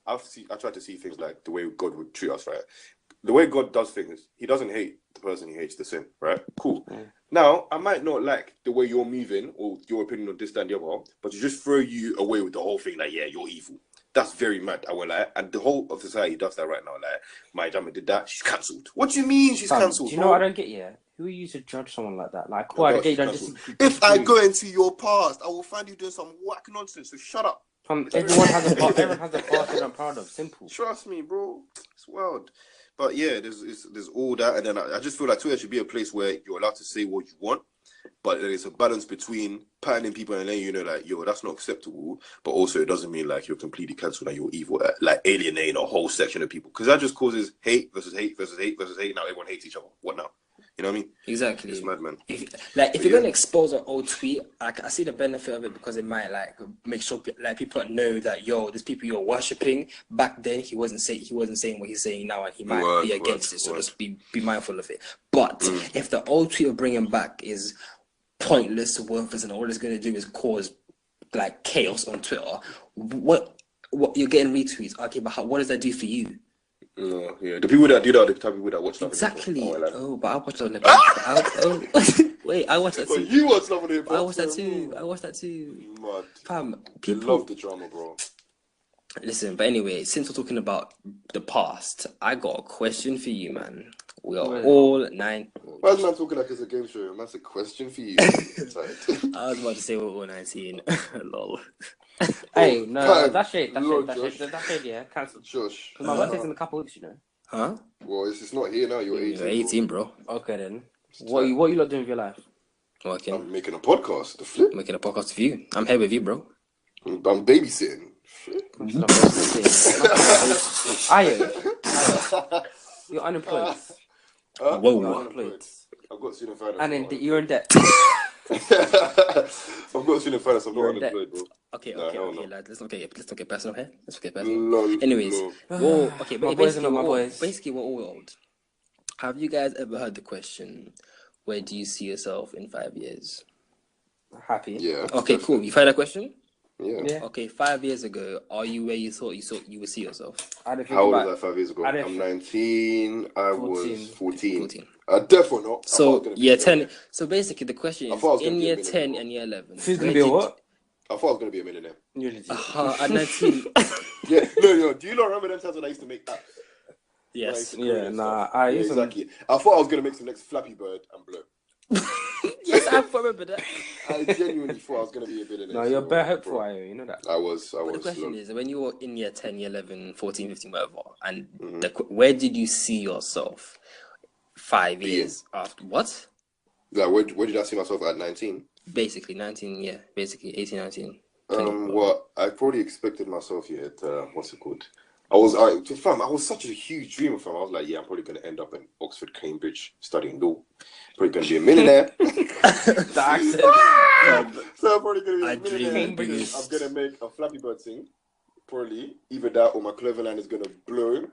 I try to see things like the way God would treat us, right? The way God does things, he doesn't hate the person, he hates the sin, right? Cool. Now, I might not like the way you're moving or your opinion on this, that, and the other, but to just throw you away with the whole thing, like, yeah, you're evil. That's very mad. I will lie. And the whole of society does that right now. Like, my jammer did that, she's cancelled. What do you mean she's cancelled?
Do you know what I don't get? Who are you to judge someone like that? Like, why
if I go into your past, I will find you doing some whack nonsense. So shut up.
Everyone has a past that I'm proud of. Simple.
Trust me, bro. It's wild. But yeah, there's all that, and then I just feel like Twitter should be a place where you're allowed to say what you want, but there's a balance between patterning people and letting you know, like, yo, that's not acceptable, but also it doesn't mean like you're completely cancelled and you're evil, like alienating a whole section of people, because that just causes hate versus hate versus hate versus hate. Now everyone hates each other. What now? You know what I mean?
Exactly.
It's mad, man.
If you're gonna expose an old tweet, I see the benefit of it, because it might like make sure like people know that, yo, these people you're worshipping, back then he wasn't saying what he's saying now, and he might be against it. So just be mindful of it. But if the old tweet you're bringing back is pointless, worthless, and all it's gonna do is cause like chaos on Twitter, what you're getting retweets? Okay, but what does that do for you?
No, yeah. The people that do that are the type of people that watch Love
Exactly. But I watch Love and Hip. Wait, I watch that too.
You watch Love and Hip.
I watch that too.
Mad.
Fam,
people love the drama, bro.
Listen, but anyway, since we're talking about the past, I got a question for you, man. We are all 9.
Why is man talking like it's a game show? That's a question for you.
I was about to say we're all 19. Lol.
Hey, no, that's shit, yeah, cancelled.
Shush.
My birthday's in a couple weeks, you know.
Huh?
Well, it's not here now, you're 18.
You're 18, bro.
Okay, then. What you lot doing with your life?
Working.
I'm making a podcast, the flip.
Making a podcast with you. I'm here with you, bro.
I'm babysitting.
Ayo. You're unemployed.
Whoa.
You're unemployed.
I've got student finance.
And then you're in debt.
I've got student finance, I'm not unemployed, bro.
Okay, lad. Let's not get personal here. Anyways,
no.
Okay, but basically we're all old. Have you guys ever heard the question, where do you see yourself in 5 years?
Happy.
Yeah.
Okay, cool. You've heard that question?
Yeah.
Okay, 5 years ago, are you where you thought you would see yourself?
How old was I 5 years ago? I'm 19. I was 14. Definitely not.
So year 10. So basically, the question is in year 10 and year 11.
Who's gonna be a what?
I thought I was gonna be a millionaire.
At 19.
Yeah, no. Do you not remember them times when I used to make apps?
Yes.
I used to.
exactly. I thought I was gonna make some next Flappy Bird and blow.
Yes, I remember that.
I genuinely thought I was gonna be a billionaire.
No, you're bare hopeful, are you? You know that.
I was.
But the question is, when you were in year 10, year 11, 14, 15, whatever, and
Mm-hmm.
where did you see yourself 5 years after? What?
Like, where did I see myself at 19?
Basically, 19, yeah. Basically, 18, 19. 20.
Well, I probably expected myself here at what's it called? I was such a huge dreamer, fam. I was like, yeah, I'm probably gonna end up in Oxford, Cambridge, studying law. Probably gonna be a millionaire.
The accent.
So I'm probably gonna be a millionaire.
dream
I'm gonna make a Flappy Bird sing. Probably either that or my clever line is gonna blow.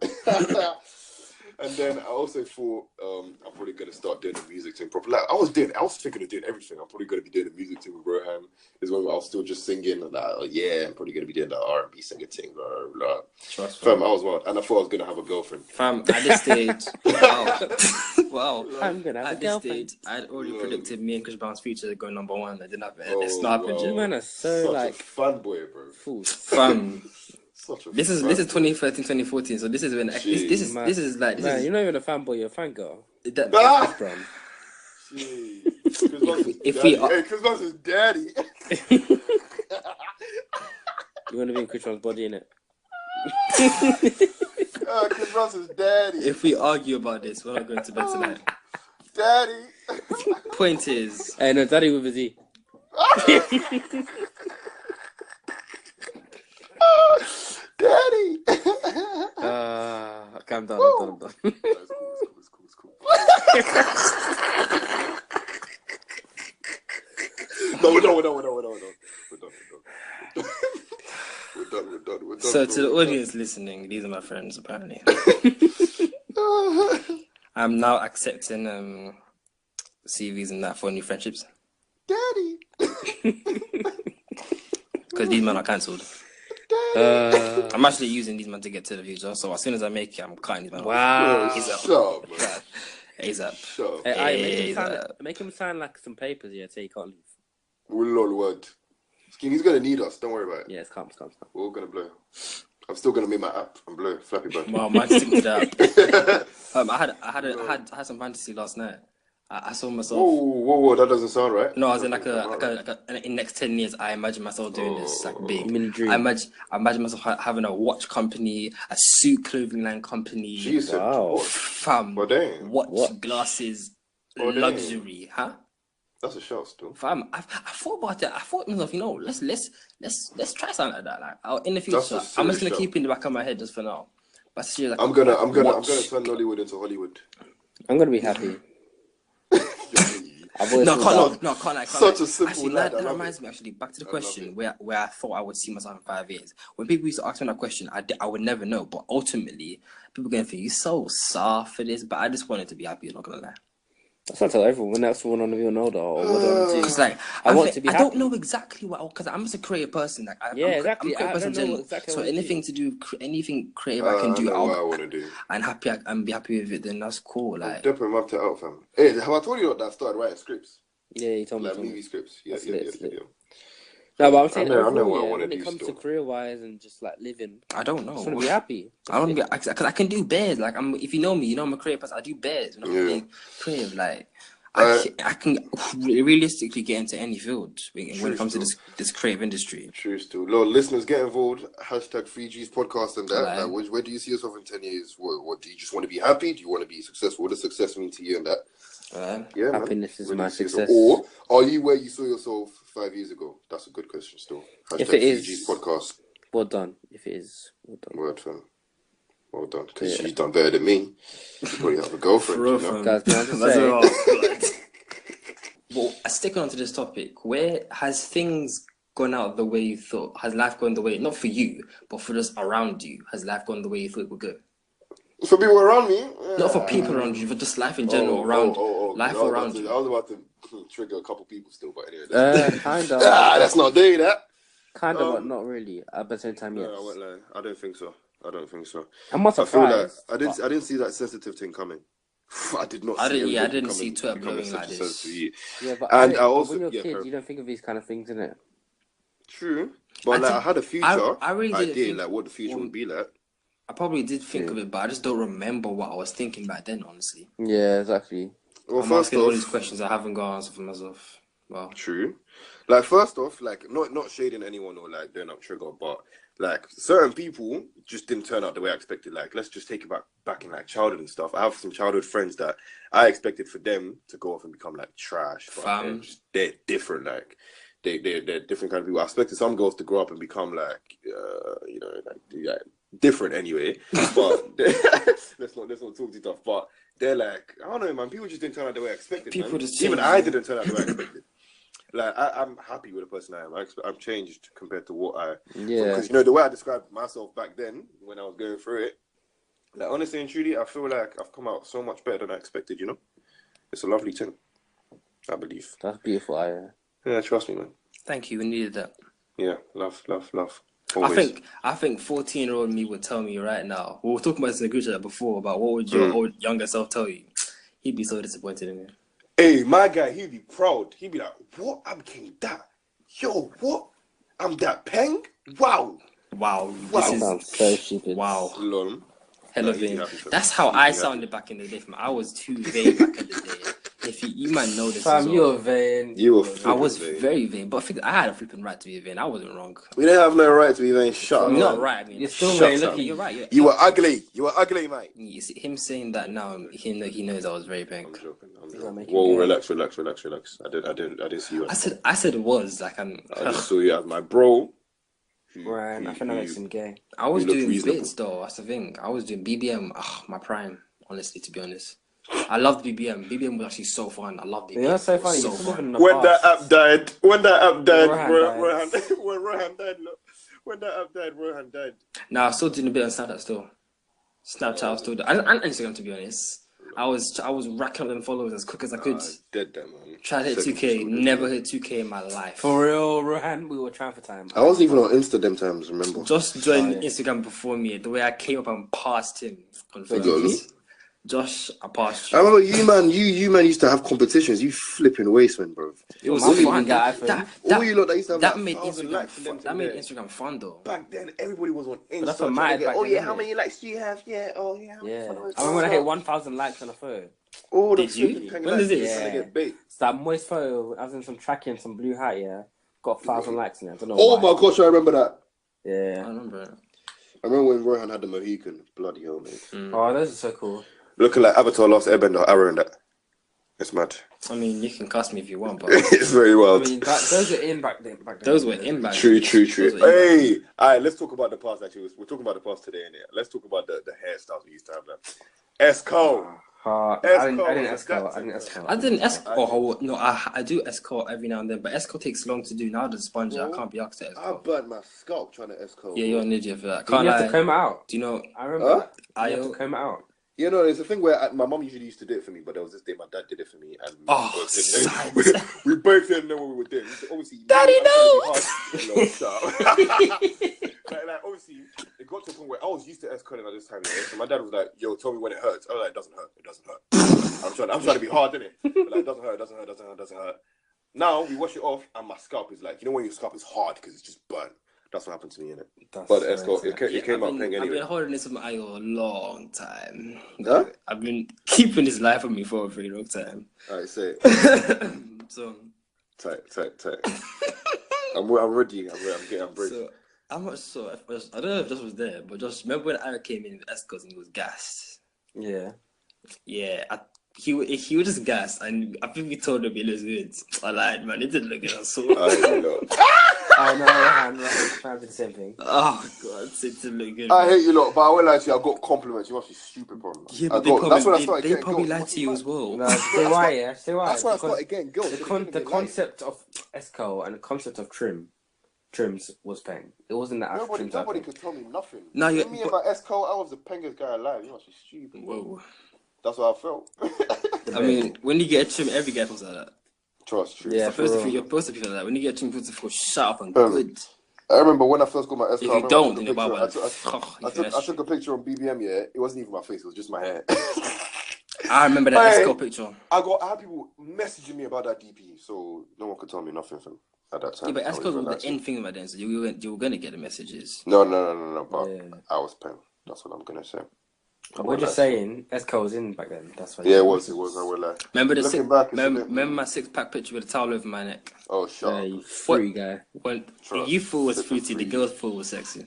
And then I also thought I'm probably gonna start doing the music thing properly. Like, I was thinking of doing everything. I'm probably gonna be doing the music thing with Rohan. Is when I was still just singing. And like, oh, yeah, I'm probably gonna be doing the R&B singing thing. Blah, blah, blah.
Trust
Fam, I was wild, and I thought I was gonna have a girlfriend.
Fam, at this stage, wow.
I'm gonna have
At
a
this
girlfriend.
stage, I'd already predicted me and Chris Brown's future going number 1. I didn't have it.
Oh,
It's not happened.
wow.
You man are so
Such
like
a fanboy, bro.
fools.
Fam,
Such a
this is 2013, 2014. So this is when this is
Man.
this is like this
Man,
is
you're not even a fanboy, you're a fangirl.
that,
Ah!
Bro.
Jeez. Chris Brown's
If
daddy.
we are-
Hey, Chris Brown's his daddy.
You want to be in Chris Brown's body, innit?
Chris Brown's his daddy.
if we argue about this, we're not going to bed tonight.
Daddy.
Point is,
Hey, no, daddy with a Z.
Daddy.
Calm down, I'm done.
It's cool. No, we're done. We're done.
so to the audience listening, these are my friends apparently. I'm now accepting CVs and that for new friendships
Daddy.
because these men are cancelled. I'm actually using these men to get to the future. So as soon as I make it, I'm cutting these men off.
Wow.
Shut up, man.
ASAP.
Shut up.
Hey,
ASAP.
make him sign like some papers, yeah, so you can't leave.
Lord, word. He's gonna need us. Don't worry about it.
Yeah, it's calm.
We're all gonna blow. I'm still gonna make my app and blow Flappy Bird.
Well, might stick to that. I had some fantasy last night. I saw myself.
Whoa! That doesn't sound right.
No, I was in like in the next 10 years, I imagine myself doing this like big.
Mini dream.
I imagine myself having a watch company, a suit clothing line company,
Jesus.
Wow.
fam,
Well, damn.
watch glasses,
Oh, damn.
luxury, huh?
That's a shout still.
Fam, I thought about it. I thought to myself, let's try something like that. Like in the future,
That's a
I'm just
serious
gonna
shout.
keep it in the back of my head just for now. But seriously, like,
I'm gonna
watch-
turn Nollywood into Hollywood.
I'm gonna be happy. I've always
No,
thought
can't lie.
Such a simple
Actually,
lad, I
that
love
reminds
it.
me. Actually, back to the
I love
question where I thought I would see myself in 5 years. When people used to ask me that question, I would never know. But ultimately, people are going to think you're so soft for this. But I just wanted to be happy. I'm not gonna lie.
that's what I tell everyone. When that's one on the real older or what do I want to do?
Because like
I want to be
I don't
happy.
know exactly what. Because I'm just a creative person. Like
Yeah,
I'm
exactly.
a creative
I
person in
don't know
general.
exactly
So
what to do.
anything to do, anything creative I can do,
I know what I want to do.
and happy and be happy with it. Then that's cool. Like
Definitely mapped it out, fam. Hey, have I told you that I started writing scripts?
Yeah, you told me.
Like movie scripts. Yeah.
No, but I'm saying
I know
overall,
what I
yeah,
wanna
when it
do
comes to
still.
career-wise and just like living,
I don't
I
know.
just want to be happy.
I don't be because I can do bears. Like if you know me, you know I'm a creative person. I do bears. I'm
Yeah.
being creative. Like I can realistically get into any field when it comes to this creative industry.
True still. Lord, listeners, get involved. Hashtag 3Gs podcast and that.
Right.
Like, where do you see yourself in 10 years? What do you just want to be happy? Do you want to be successful? What does success mean to you and that? Yeah, man.
Happiness is
Where do
my
you see
success.
yourself? Or are you where you saw yourself 5 years ago? That's a good question still. Hashtag
If it
3Gs
is-
podcast.
Well done. If it is, well done.
Word, fam. Well done. Because
Yeah.
she's done better than me. You probably have a girlfriend,
For real,
you know?
fam.
Guys, can I just
That's
say-
all. Well, sticking on to this topic, where has things gone out the way you thought? Has life gone the way, not for you, but for just around you? Has life gone the way you thought it would go?
For people around me?
Not for people around you, but just life in general around life around you.
I was about to trigger a couple people still, but anyway.
Kind of.
That's not doing that.
Kind of, but not really. At the same time, yes.
No, I won't lie. I don't think so.
I'm not
I feel like
surprised.
I didn't see that sensitive thing coming. I did not
I
see
didn't. Yeah, I
everybody
didn't see Twitter
becoming
blowing like
such and such
this.
to you.
Yeah, but
And I also,
when you're a
yeah,
kid, you don't think of these kind of things, innit?
true. But like, I had a future
I really didn't
idea,
think.
like what the future would be like.
I probably did think of it, but I just don't remember what I was thinking back then. Honestly,
Yeah, exactly.
Well,
I'm
first
asking all
off,
these questions I haven't got answer for myself. Well,
true. Like first off, like not shading anyone or like doing up trigger, but like certain people just didn't turn out the way I expected. Like let's just take it back in like childhood and stuff. I have some childhood friends that I expected for them to go off and become like trash, but they're different. Like they're different kind of people. I expected some girls to grow up and become like you know, like yeah, different anyway. But let's not talk too tough. But they're like, I don't know, man. People just didn't turn out the way I expected.
People
Man.
just
Even
change,
I
man.
didn't turn out the way I expected. Like I'm happy with the person I am. I'm changed compared to what I.
Yeah.
Because you know the way I described myself back then when I was going through it. Like honestly and truly, I feel like I've come out so much better than I expected. You know, it's a lovely thing. I believe.
That's beautiful.
Yeah, trust me, man.
Thank you. We needed that.
Yeah, love. Always.
I think 14-year-old me would tell me right now. We were talking about this in the group chat before about what would your old younger self tell you. He'd be so disappointed in me.
Hey, my guy, he'd be proud. He'd be like, "What? I became that? Yo, what? I'm that peng? Wow."
This
sounds so stupid.
Wow.
Lol.
Hella
No, he'd be
vain.
happy for
That's
me.
how
He'd be
I
happy.
sounded back in the day. I was too vain back in the day. If you might know this as
Fam,
well.
you're vain.
You were
I
flipping
was
vain.
very vain, but I had a flipping right to be vain. I wasn't wrong.
We don't have no right to be vain. Shut up.
You're not right. I mean,
You're still
Shut
vain.
up.
Look at
You're right.
You were ugly. You were ugly, mate.
You see, him saying that now, he knows I was very
I'm
pink.
joking.
making
Whoa,
game.
relax. I didn't see you.
I said it was like
I just saw you as my bro.
Right, I think that makes him gay.
I was
You look
doing
reasonable.
bits though. That's the thing. I was doing BBM. My prime. Honestly, to be honest, I loved BBM. BBM was actually so fun. I loved BBM.
You know, it's so funny.
So
You're still
fun.
living in the
When
past.
that app died,
Rohan died.
when Rohan died, look, when that app died, Rohan died.
Nah, I'm still doing a bit on Snapchat still. Snapchat, I was still doing. And Instagram, to be honest. I was racking up them followers as quick as I could.
Dead them, man.
Tried to hit 2K. Never hit 2K in my life.
For real, Rohan, we were trying for time.
I wasn't even on Insta them times, remember?
Josh joined Instagram before me. The way I came up and passed him on
Lol.
Facebook. Josh, I passed
I
you.
remember you man used to have competitions. You flipping wasteman, bro.
It was
Mum
fun.
even got iPhone.
All you lot that used to have
That
like
made
1,000
Instagram
likes and them
fun. That
to
made
there.
Instagram fun though.
Back then, everybody was on Insta.
that's what
trying to
mattered
get,
back
oh
then,
yeah,
innit?
how many likes do you have? Yeah, oh yeah.
Yeah.
followers?
I remember when I hit 1,000 likes on a photo.
Oh,
Did you? When was this?
Trying to get bait.
It's that moist photo. I was in some tracking, some blue hat, yeah. Got 1,000 likes in it. I don't know
Oh
why.
my gosh, I remember that.
I
Yeah.
remember it.
I remember when Rohan had the Mohican. Bloody hell, mate.
Oh, those are so cool.
Looking like Avatar Last Airbender, Arrow and that. It's mad.
I mean, you can cast me if you want, but
It's very
I
wild.
mean, those were in back then.
those were in back.
True.
Those were in
Hey, all right, let's talk about the past. Actually, we're talking about the past today, innit? Let's talk about the hairstyles we used to have. Esco.
I didn't escort.
I didn't escort. No, I do escort every now and then, but escort takes long to do. Now the sponge, I can't be asked to
I
escort.
burnt my scalp trying to escort.
Yeah, you're an idiot for that.
You
Can't
have
lie.
to comb it out.
Do you know?
I remember that.
I
You have to comb it out.
You know, there's a thing where my mum usually used to do it for me, but there was this day my dad did it for me, and we both didn't know what we were doing. So obviously,
Daddy
knows. Like, obviously, it got to a point where I was used to escorting at this time. Yeah? So my dad was like, "Yo, tell me when it hurts." I was like, "It doesn't hurt. It doesn't hurt." I'm trying to be hard, innit? But like, it doesn't hurt. Now we wash it off, and my scalp is like, you know, when your scalp is hard because it's just burnt. That's what happened to me, innit? But the escort, it came out playing anyway.
I've been holding this with my eye a long time.
Huh?
I've been keeping this life on me for a very long time.
Alright, say it.
So
Tight. I'm ready. I'm ready.
So I'm not sure. I don't know if Josh was there, but just remember when Aaron came in with escorts and he was gassed.
Yeah.
Yeah, he was just gassed, and I think we told him it looks good. I lied, man. It didn't look good. I saw.
I know, I did the same thing.
Oh god, it didn't look good.
I hate you lot, but I won't lie to you. I got compliments. You must be stupid, bro.
Yeah, but they probably lied to you as well.
No, say why, yeah? Say why.
That's why I started getting girls.
The concept of esco and the concept of trims was paying. It wasn't that actual trims.
Nobody could tell me nothing.
No,
me about esco, I was the pengest guy alive. You must be stupid.
Whoa.
That's what I felt.
I mean, when you get a trim, every guy feels like that.
Trust, true.
Yeah,
You're supposed to feel like that. When you get a trim, you're supposed to feel sharp and good.
I remember when I first got my esco.
If you don't, then you're bad.
I took a picture on BBM. Yeah, it wasn't even my face. It was just my hair.
I remember that Esco picture.
I had people messaging me about that DP, so no one could tell me nothing from at that time.
Yeah, but Esco was the end thing about then, so you were gonna get the messages.
No. But I was paying. That's what I'm gonna say.
We're just saying, Esco was in back then. That's why.
Yeah, it was. I will lie.
Remember remember my 6-pack picture with a towel over my neck?
Oh, shut up.
You free guy.
When you thought it was fruity, the girls thought it was sexy.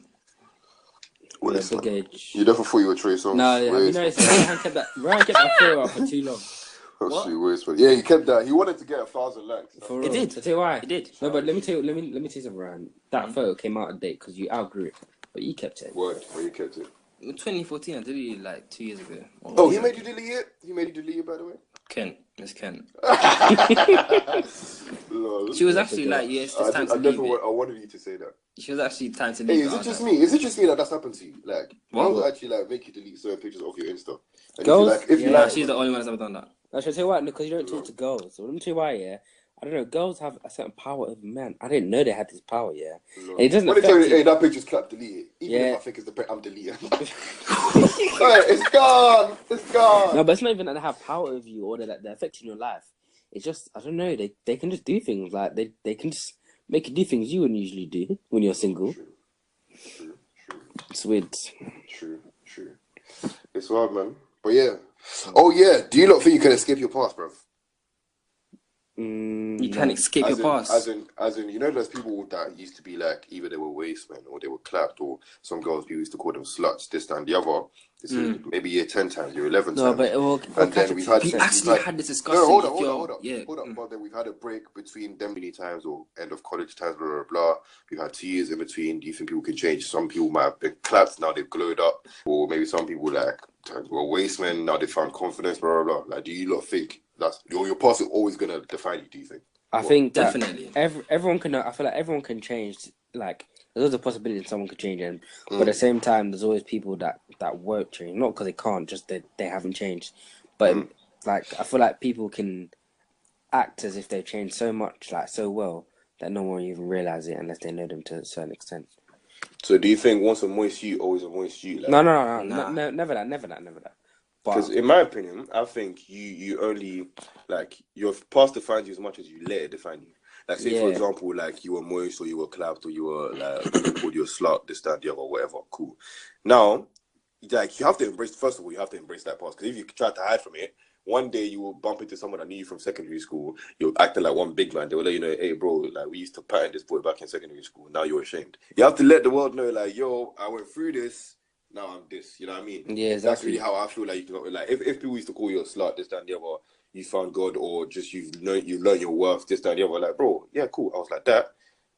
Well,
Yeah, so gauge.
you definitely thought you were Trey Songz.
No, you know, Ryan kept that photo up for too long.
Yeah, he kept that. He wanted to get 1,000 likes.
For
He
real.
did.
I'll tell you why.
He did.
No, but let me tell you something, Ryan. That photo came out of date because you outgrew it, but you kept it.
Word, well, you kept it.
In 2014, I did it like 2 years ago.
Oh, he made you delete it? He made you delete it, by the way?
Miss Kent.
Lol.
She was actually like, yes, it's time to leave it.
I wanted you to say that.
She was actually time to
Hey,
leave
is
it.
it just me? Is it just me that that's happened to you? Like,
What?
people actually like make you delete certain pictures off your Insta. And
Girls?
if you
Yeah,
like,
she's the only one that's ever done that.
I should tell you why, because you don't talk to girls. So let me tell you why, yeah. I don't know, girls have a certain power over men. I didn't know they had this power, yeah. And it doesn't
when they
affect
tell you,
you.
hey, that picture's clapped, delete it. Even
Yeah.
if I think it's I'm deleting. Hey, it's gone. It's gone.
No, but it's not even that they have power over you or that they're affecting your life. It's just, I don't know, they can just do things. Like, they can just make you do things you wouldn't usually do when you're single.
True.
It's weird.
True. It's hard, man. But yeah. Oh, yeah. Do you not think you can escape your past, bruv?
You can't escape your past.
As in, you know, there's people that used to be like, either they were wastemen or they were clapped, or some girls people used to call them sluts, this and the other. This is maybe year 10 times, year 11 times.
No, but it will
and then we've had.
We actually had this discussion.
No, hold up.
Yeah.
Hold up. But then we've had a break between them many times or end of college times, blah, blah, blah. We've had 2 years in between. Do you think people can change? Some people might have been clapped, now they've glowed up. Or maybe some people like were wastemen, now they found confidence, blah, blah, blah. Like, do you not think that's your past is always going to define you, do you think?
I think that
definitely.
Everyone can. I feel like everyone can change. Like, there's always a possibility that someone could change, but at the same time, there's always people that won't change. Not because they can't, just that they haven't changed. But like, I feel like people can act as if they've changed so much, like so well, that no one will even realize it unless they know them to a certain extent.
So, do you think once a moist you, always a moist you? Like?
No,
Nah.
never that.
Because in my opinion, I think you only, like, your past defines you as much as you let it define you. Like, say, for example, like, you were moist or you were clapped or you were, like, called you a slut, this, that, the other, whatever, cool. Now, like, you have to embrace, first of all, you have to embrace that past. Because if you try to hide from it, one day you will bump into someone that knew you from secondary school. You're acting like one big man. They will let you know, hey, bro, like, we used to pattern this boy back in secondary school. Now you're ashamed. You have to let the world know, like, yo, I went through this. Now I'm this, you know what I mean?
Yeah, exactly.
That's really how I feel like you can, like, if people used to call you a slut, this, that, and the other, you found God, or just you've learned your worth, this, that, and the other, like, bro, yeah, cool, I was like that,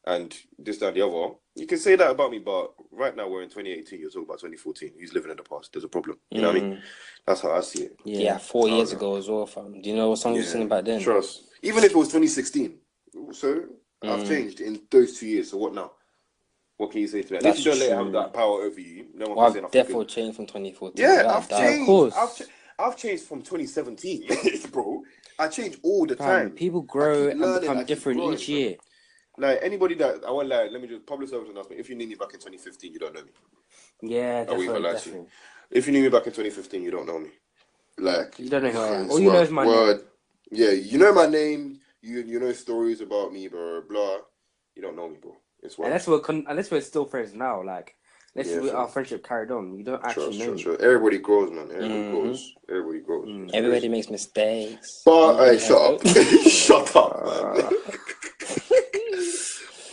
and this, that, and the other. You can say that about me, but right now we're in 2018, you're talking about 2014. Who's living in the past? There's a problem, you know what I mean? That's how I see it.
Yeah, 4 years ago as well, fam. Do you know what song you was singing back then?
Trust. Even if it was 2016, so I've changed in those 2 years, so what now? What can you say to that? If you don't let it have that power over you, no one can say nothing.
I've definitely changed from 2014.
Yeah, I've changed.
Of course.
I've changed from 2017, bro. I change all the time.
People grow and become different each year.
Like, anybody that, I won't lie, let me just, public service announcement, if you knew me back in 2015, you don't know me.
Yeah,
I won't even lie to
definitely.
you. If you knew me back in 2015, you don't know me. Like,
You don't know who I am. All you know is my name.
Yeah, you know my name, you know stories about me, blah, blah. You don't know me, bro. It's
Unless we're still friends now, like, our friendship carried on. You don't actually know me.
Trust. Everybody grows, man. Everybody grows.
Everybody makes mistakes.
But, hey, shut up. Shut up, man.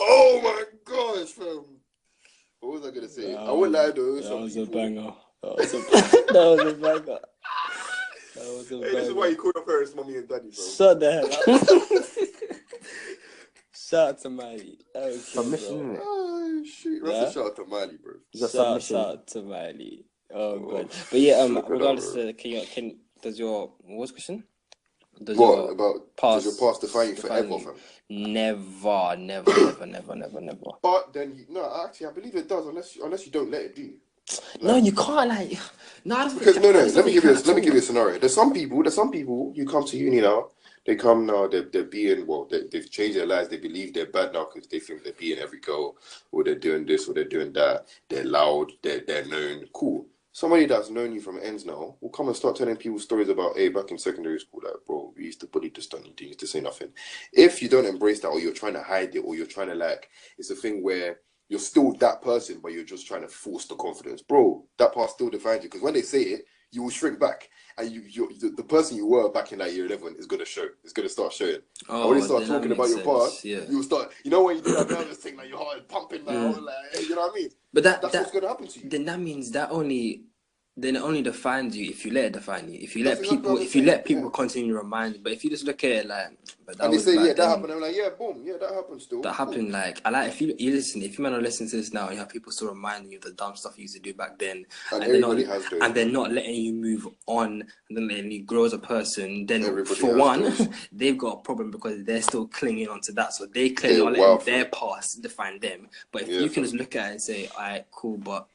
Oh my gosh, fam. What was I gonna say? I won't lie though.
That was a banger. That was a banger.
Hey, this is why you call your parents mommy and daddy, bro.
Shut the hell up. Shout out to Miley. Okay,
Submission, isn't it?
Oh shit! That's a shout out to Miley, bro.
Shout out to Miley. Oh god. But yeah, regardless, does your what's the question? Does your
past define you forever, fam?
Never.
But then, actually, I believe it does, unless you don't let it do.
No, you can't, like. No,
because no. Let me give you a scenario. There's some people. You come to uni now. They come now. They're being they've changed their lives. They believe they're bad now because they think they're being every girl, or they're doing this, or they're doing that. They're loud. They're known. Cool. somebody that's known you from ends now will come and start telling people stories about, hey, back in secondary school, like, bro, we used to bully this, done, you used to say nothing. If you don't embrace that, or you're trying to hide it, or you're trying to, like, it's a thing where you're still that person, but you're just trying to force the confidence, bro, that part still defines you. Because when they say it, you will shrink back, and the person you were back in like year 11 is gonna show. It's gonna start showing. And when they start talking about your past, you'll start. You know when you do that nervous thing, like your heart is pumping now, like, you know what I mean?
But that's
what's gonna happen to you.
Then that means that it only defines you if you let it define you. If you
That's
let people continue to remind you. But if you just look at it like, but that
and they
was
say,
back
yeah, that
then.
happened. I'm like, yeah, boom, yeah, that happened still.
That happened. Like, I like if you listen. If you might not listen to this now, you have people still reminding you of the dumb stuff you used to do back then,
and everybody has those.
And they're not letting you move on, and then letting you grow as a person. Then
Everybody
for
has
one,
those.
they've got a problem because they're still clinging onto that. So they clearly not letting their past define them. But if you can just look at it and say, all right, cool, but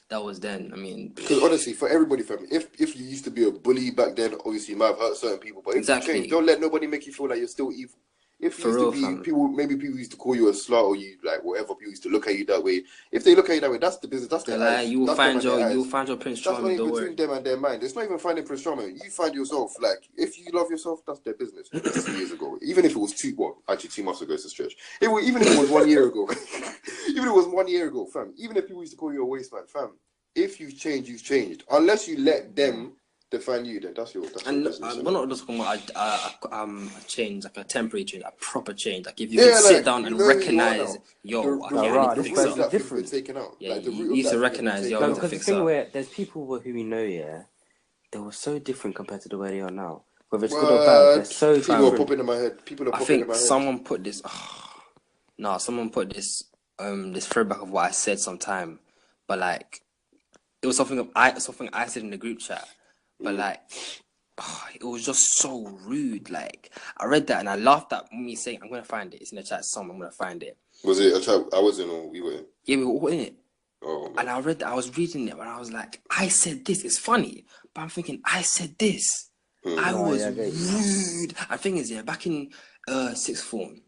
that was then. I mean,
because honestly, for everybody, family, if you used to be a bully back then, obviously you might have hurt certain people. But if you change, don't let nobody make you feel like you're still evil. If you used to be people, maybe people used to call you a slut or you like whatever. People used to look at you that way. If they look at you that way, that's the business. That's their eyes.
You will find your Prince Charming.
That's only between them and their mind. It's not even finding Prince Charming. You find yourself. Like if you love yourself, that's their business. 2 years ago, even if it was 2 months ago, it's a stretch. Even if it was 1 year ago, even if it was 1 year ago, fam. Even if people used to call you a waste man, fam. If you've changed, you've changed. Unless you let them define you, then that's your business.
We're not just talking about a change, like a temporary change, a proper change. Like if you can sit down and recognize,
the friends that have been taken out.
Yeah, you need to recognize,
because the thing where there's people who we know, they were so different compared to the way they are now. Whether it's good or bad, they're so different.
People are popping in my head.
I think someone put this. Someone put this throwback of what I said sometime, but like. It was something I said in the group chat, but like, it was just so rude. Like I read that and I laughed at me saying, "I'm gonna find it. It's in the chat somewhere. I'm gonna find it."
Was it a chat? I wasn't, or we were in?
Yeah, we were all in it.
Oh. Man.
And I read that. I was reading it, and I was like, "I said this. It's funny," but I'm thinking, "I said this. I was rude." I think it's back in sixth form.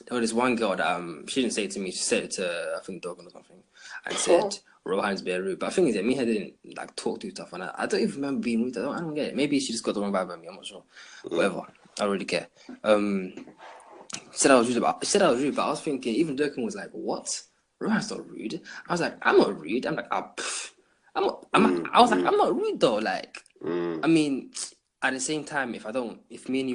There was this one girl that she didn't say it to me. She said it to I think Dogan or something, and said. Rohan's being rude, but I think me and her didn't like talk too tough, and I don't even remember being rude. I don't get it. Maybe she just got the wrong vibe about me. I'm not sure. Whatever. I don't really care. Said I was rude, but I was thinking. Even Durkin was like, "What? Rohan's not rude." I was like, "I'm not rude." I'm like, I was like, "I'm not rude though." Like, I mean, at the same time, if me and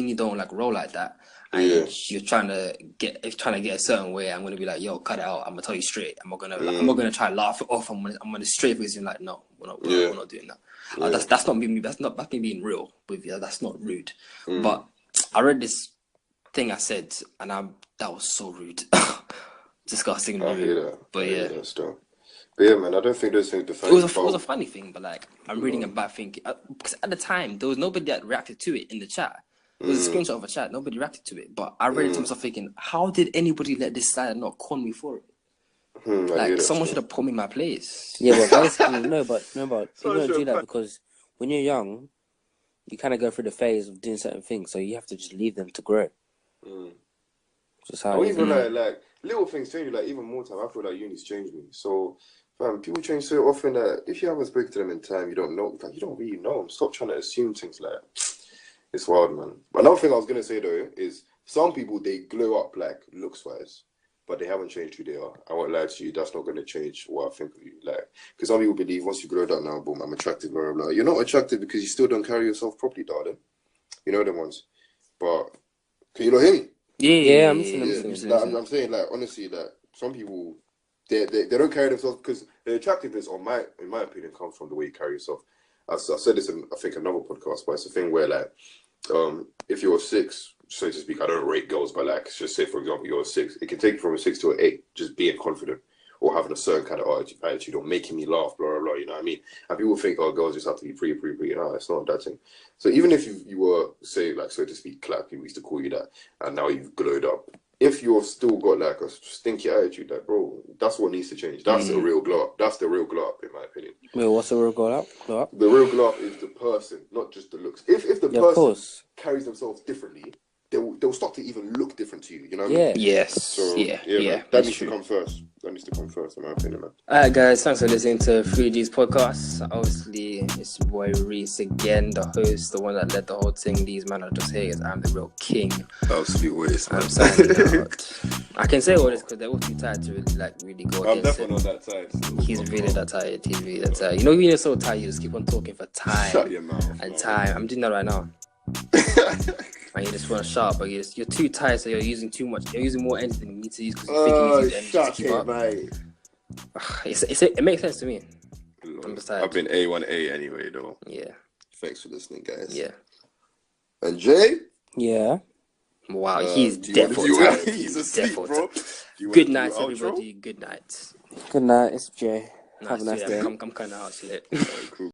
you don't like roll like that. And you're trying to get a certain way, I'm gonna be like, yo, cut it out. I'm gonna tell you straight. I'm not gonna try to laugh it off. I'm gonna straight face you like, no, we're not doing that. That's not me. That's me being real with you. That's not rude. But I read this thing I said, and that was so rude, disgusting.
I hear that.
But yeah.
But yeah, man, I don't think those things define.
It was a funny thing, but like I'm reading about thinking because at the time there was nobody that reacted to it in the chat. It was a screenshot of a chat. Nobody reacted to it, but I read it to myself thinking, how did anybody let this slide and not con me for it? Like someone should have put me in my place.
Yeah, but basically, no, but you don't do that because when you're young, you kind of go through the phase of doing certain things, so you have to just leave them to grow. Just how.
Even like little things change. Like even more time, I feel like uni's changed me. So. People change so often that if you haven't spoken to them in time, you don't know. Like you don't really know them. Stop trying to assume things like. It's wild, man. But another thing I was gonna say though is some people they glow up like looks wise, but they haven't changed who they are. I won't lie to you. That's not gonna change what I think of you. Like, because some people believe once you grow up now, boom, I'm attractive, blah blah blah. You're not attractive because you still don't carry yourself properly, darling. You know them ones. But can you not hear me?
Yeah, I'm listening.
I'm saying like honestly, like some people they don't carry themselves because the attractiveness, in my opinion, comes from the way you carry yourself. I said this in I think another podcast, but it's a thing where like. If you're a 6, so to speak, I don't rate girls, but like, just say for example, you're a 6. It can take you from a 6 to an 8, just being confident or having a certain kind of attitude or making me laugh, blah blah blah. You know what I mean? And people think, oh, girls just have to be pretty. No, it's not that thing. So even if you were, say, like so to speak, clap, people used to call you that, and now you've glowed up. If you've still got like a stinky attitude, like bro, that's what needs to change. That's the real glow up. That's the real glow up, in my opinion.
Wait, what's the real glow up?
The real glow up is the person, not just the looks. If the person carries themselves differently, they'll start to even look different to you. You know what I mean?
Yes.
So,
yeah.
That needs to come first. needs to come first, in my opinion, man.
Alright, guys, thanks for listening to 3G's podcast. Obviously, it's your boy Rhys again, the host, the one that led the whole thing. These men are just haters. I'm the real king.
Absolute waste, man.
I'm signing out. I can say all this because they're all too tired to really go
I'm
against
definitely
it.
not that tired.
He's really that tired. He's really that tired. You know, when you're so tired, you just keep on talking for time.
Shut your mouth.
And time. I'm doing that right now. And you just want to shut up, but you're too tired, so you're using too much. You're using more energy than you need to use because you think you need to use energy to keep up.
Mate.
It makes sense to me. I'm just tired.
I've been A1A anyway, though.
Yeah.
Thanks for listening, guys.
Yeah.
And Jay?
Yeah.
Wow, he's
definitely
tired.
He's asleep, bro.
Good night, everybody. Good night.
Good night. It's Jay.
Nice,
Have a nice day.
I'm kind of out,
Cool.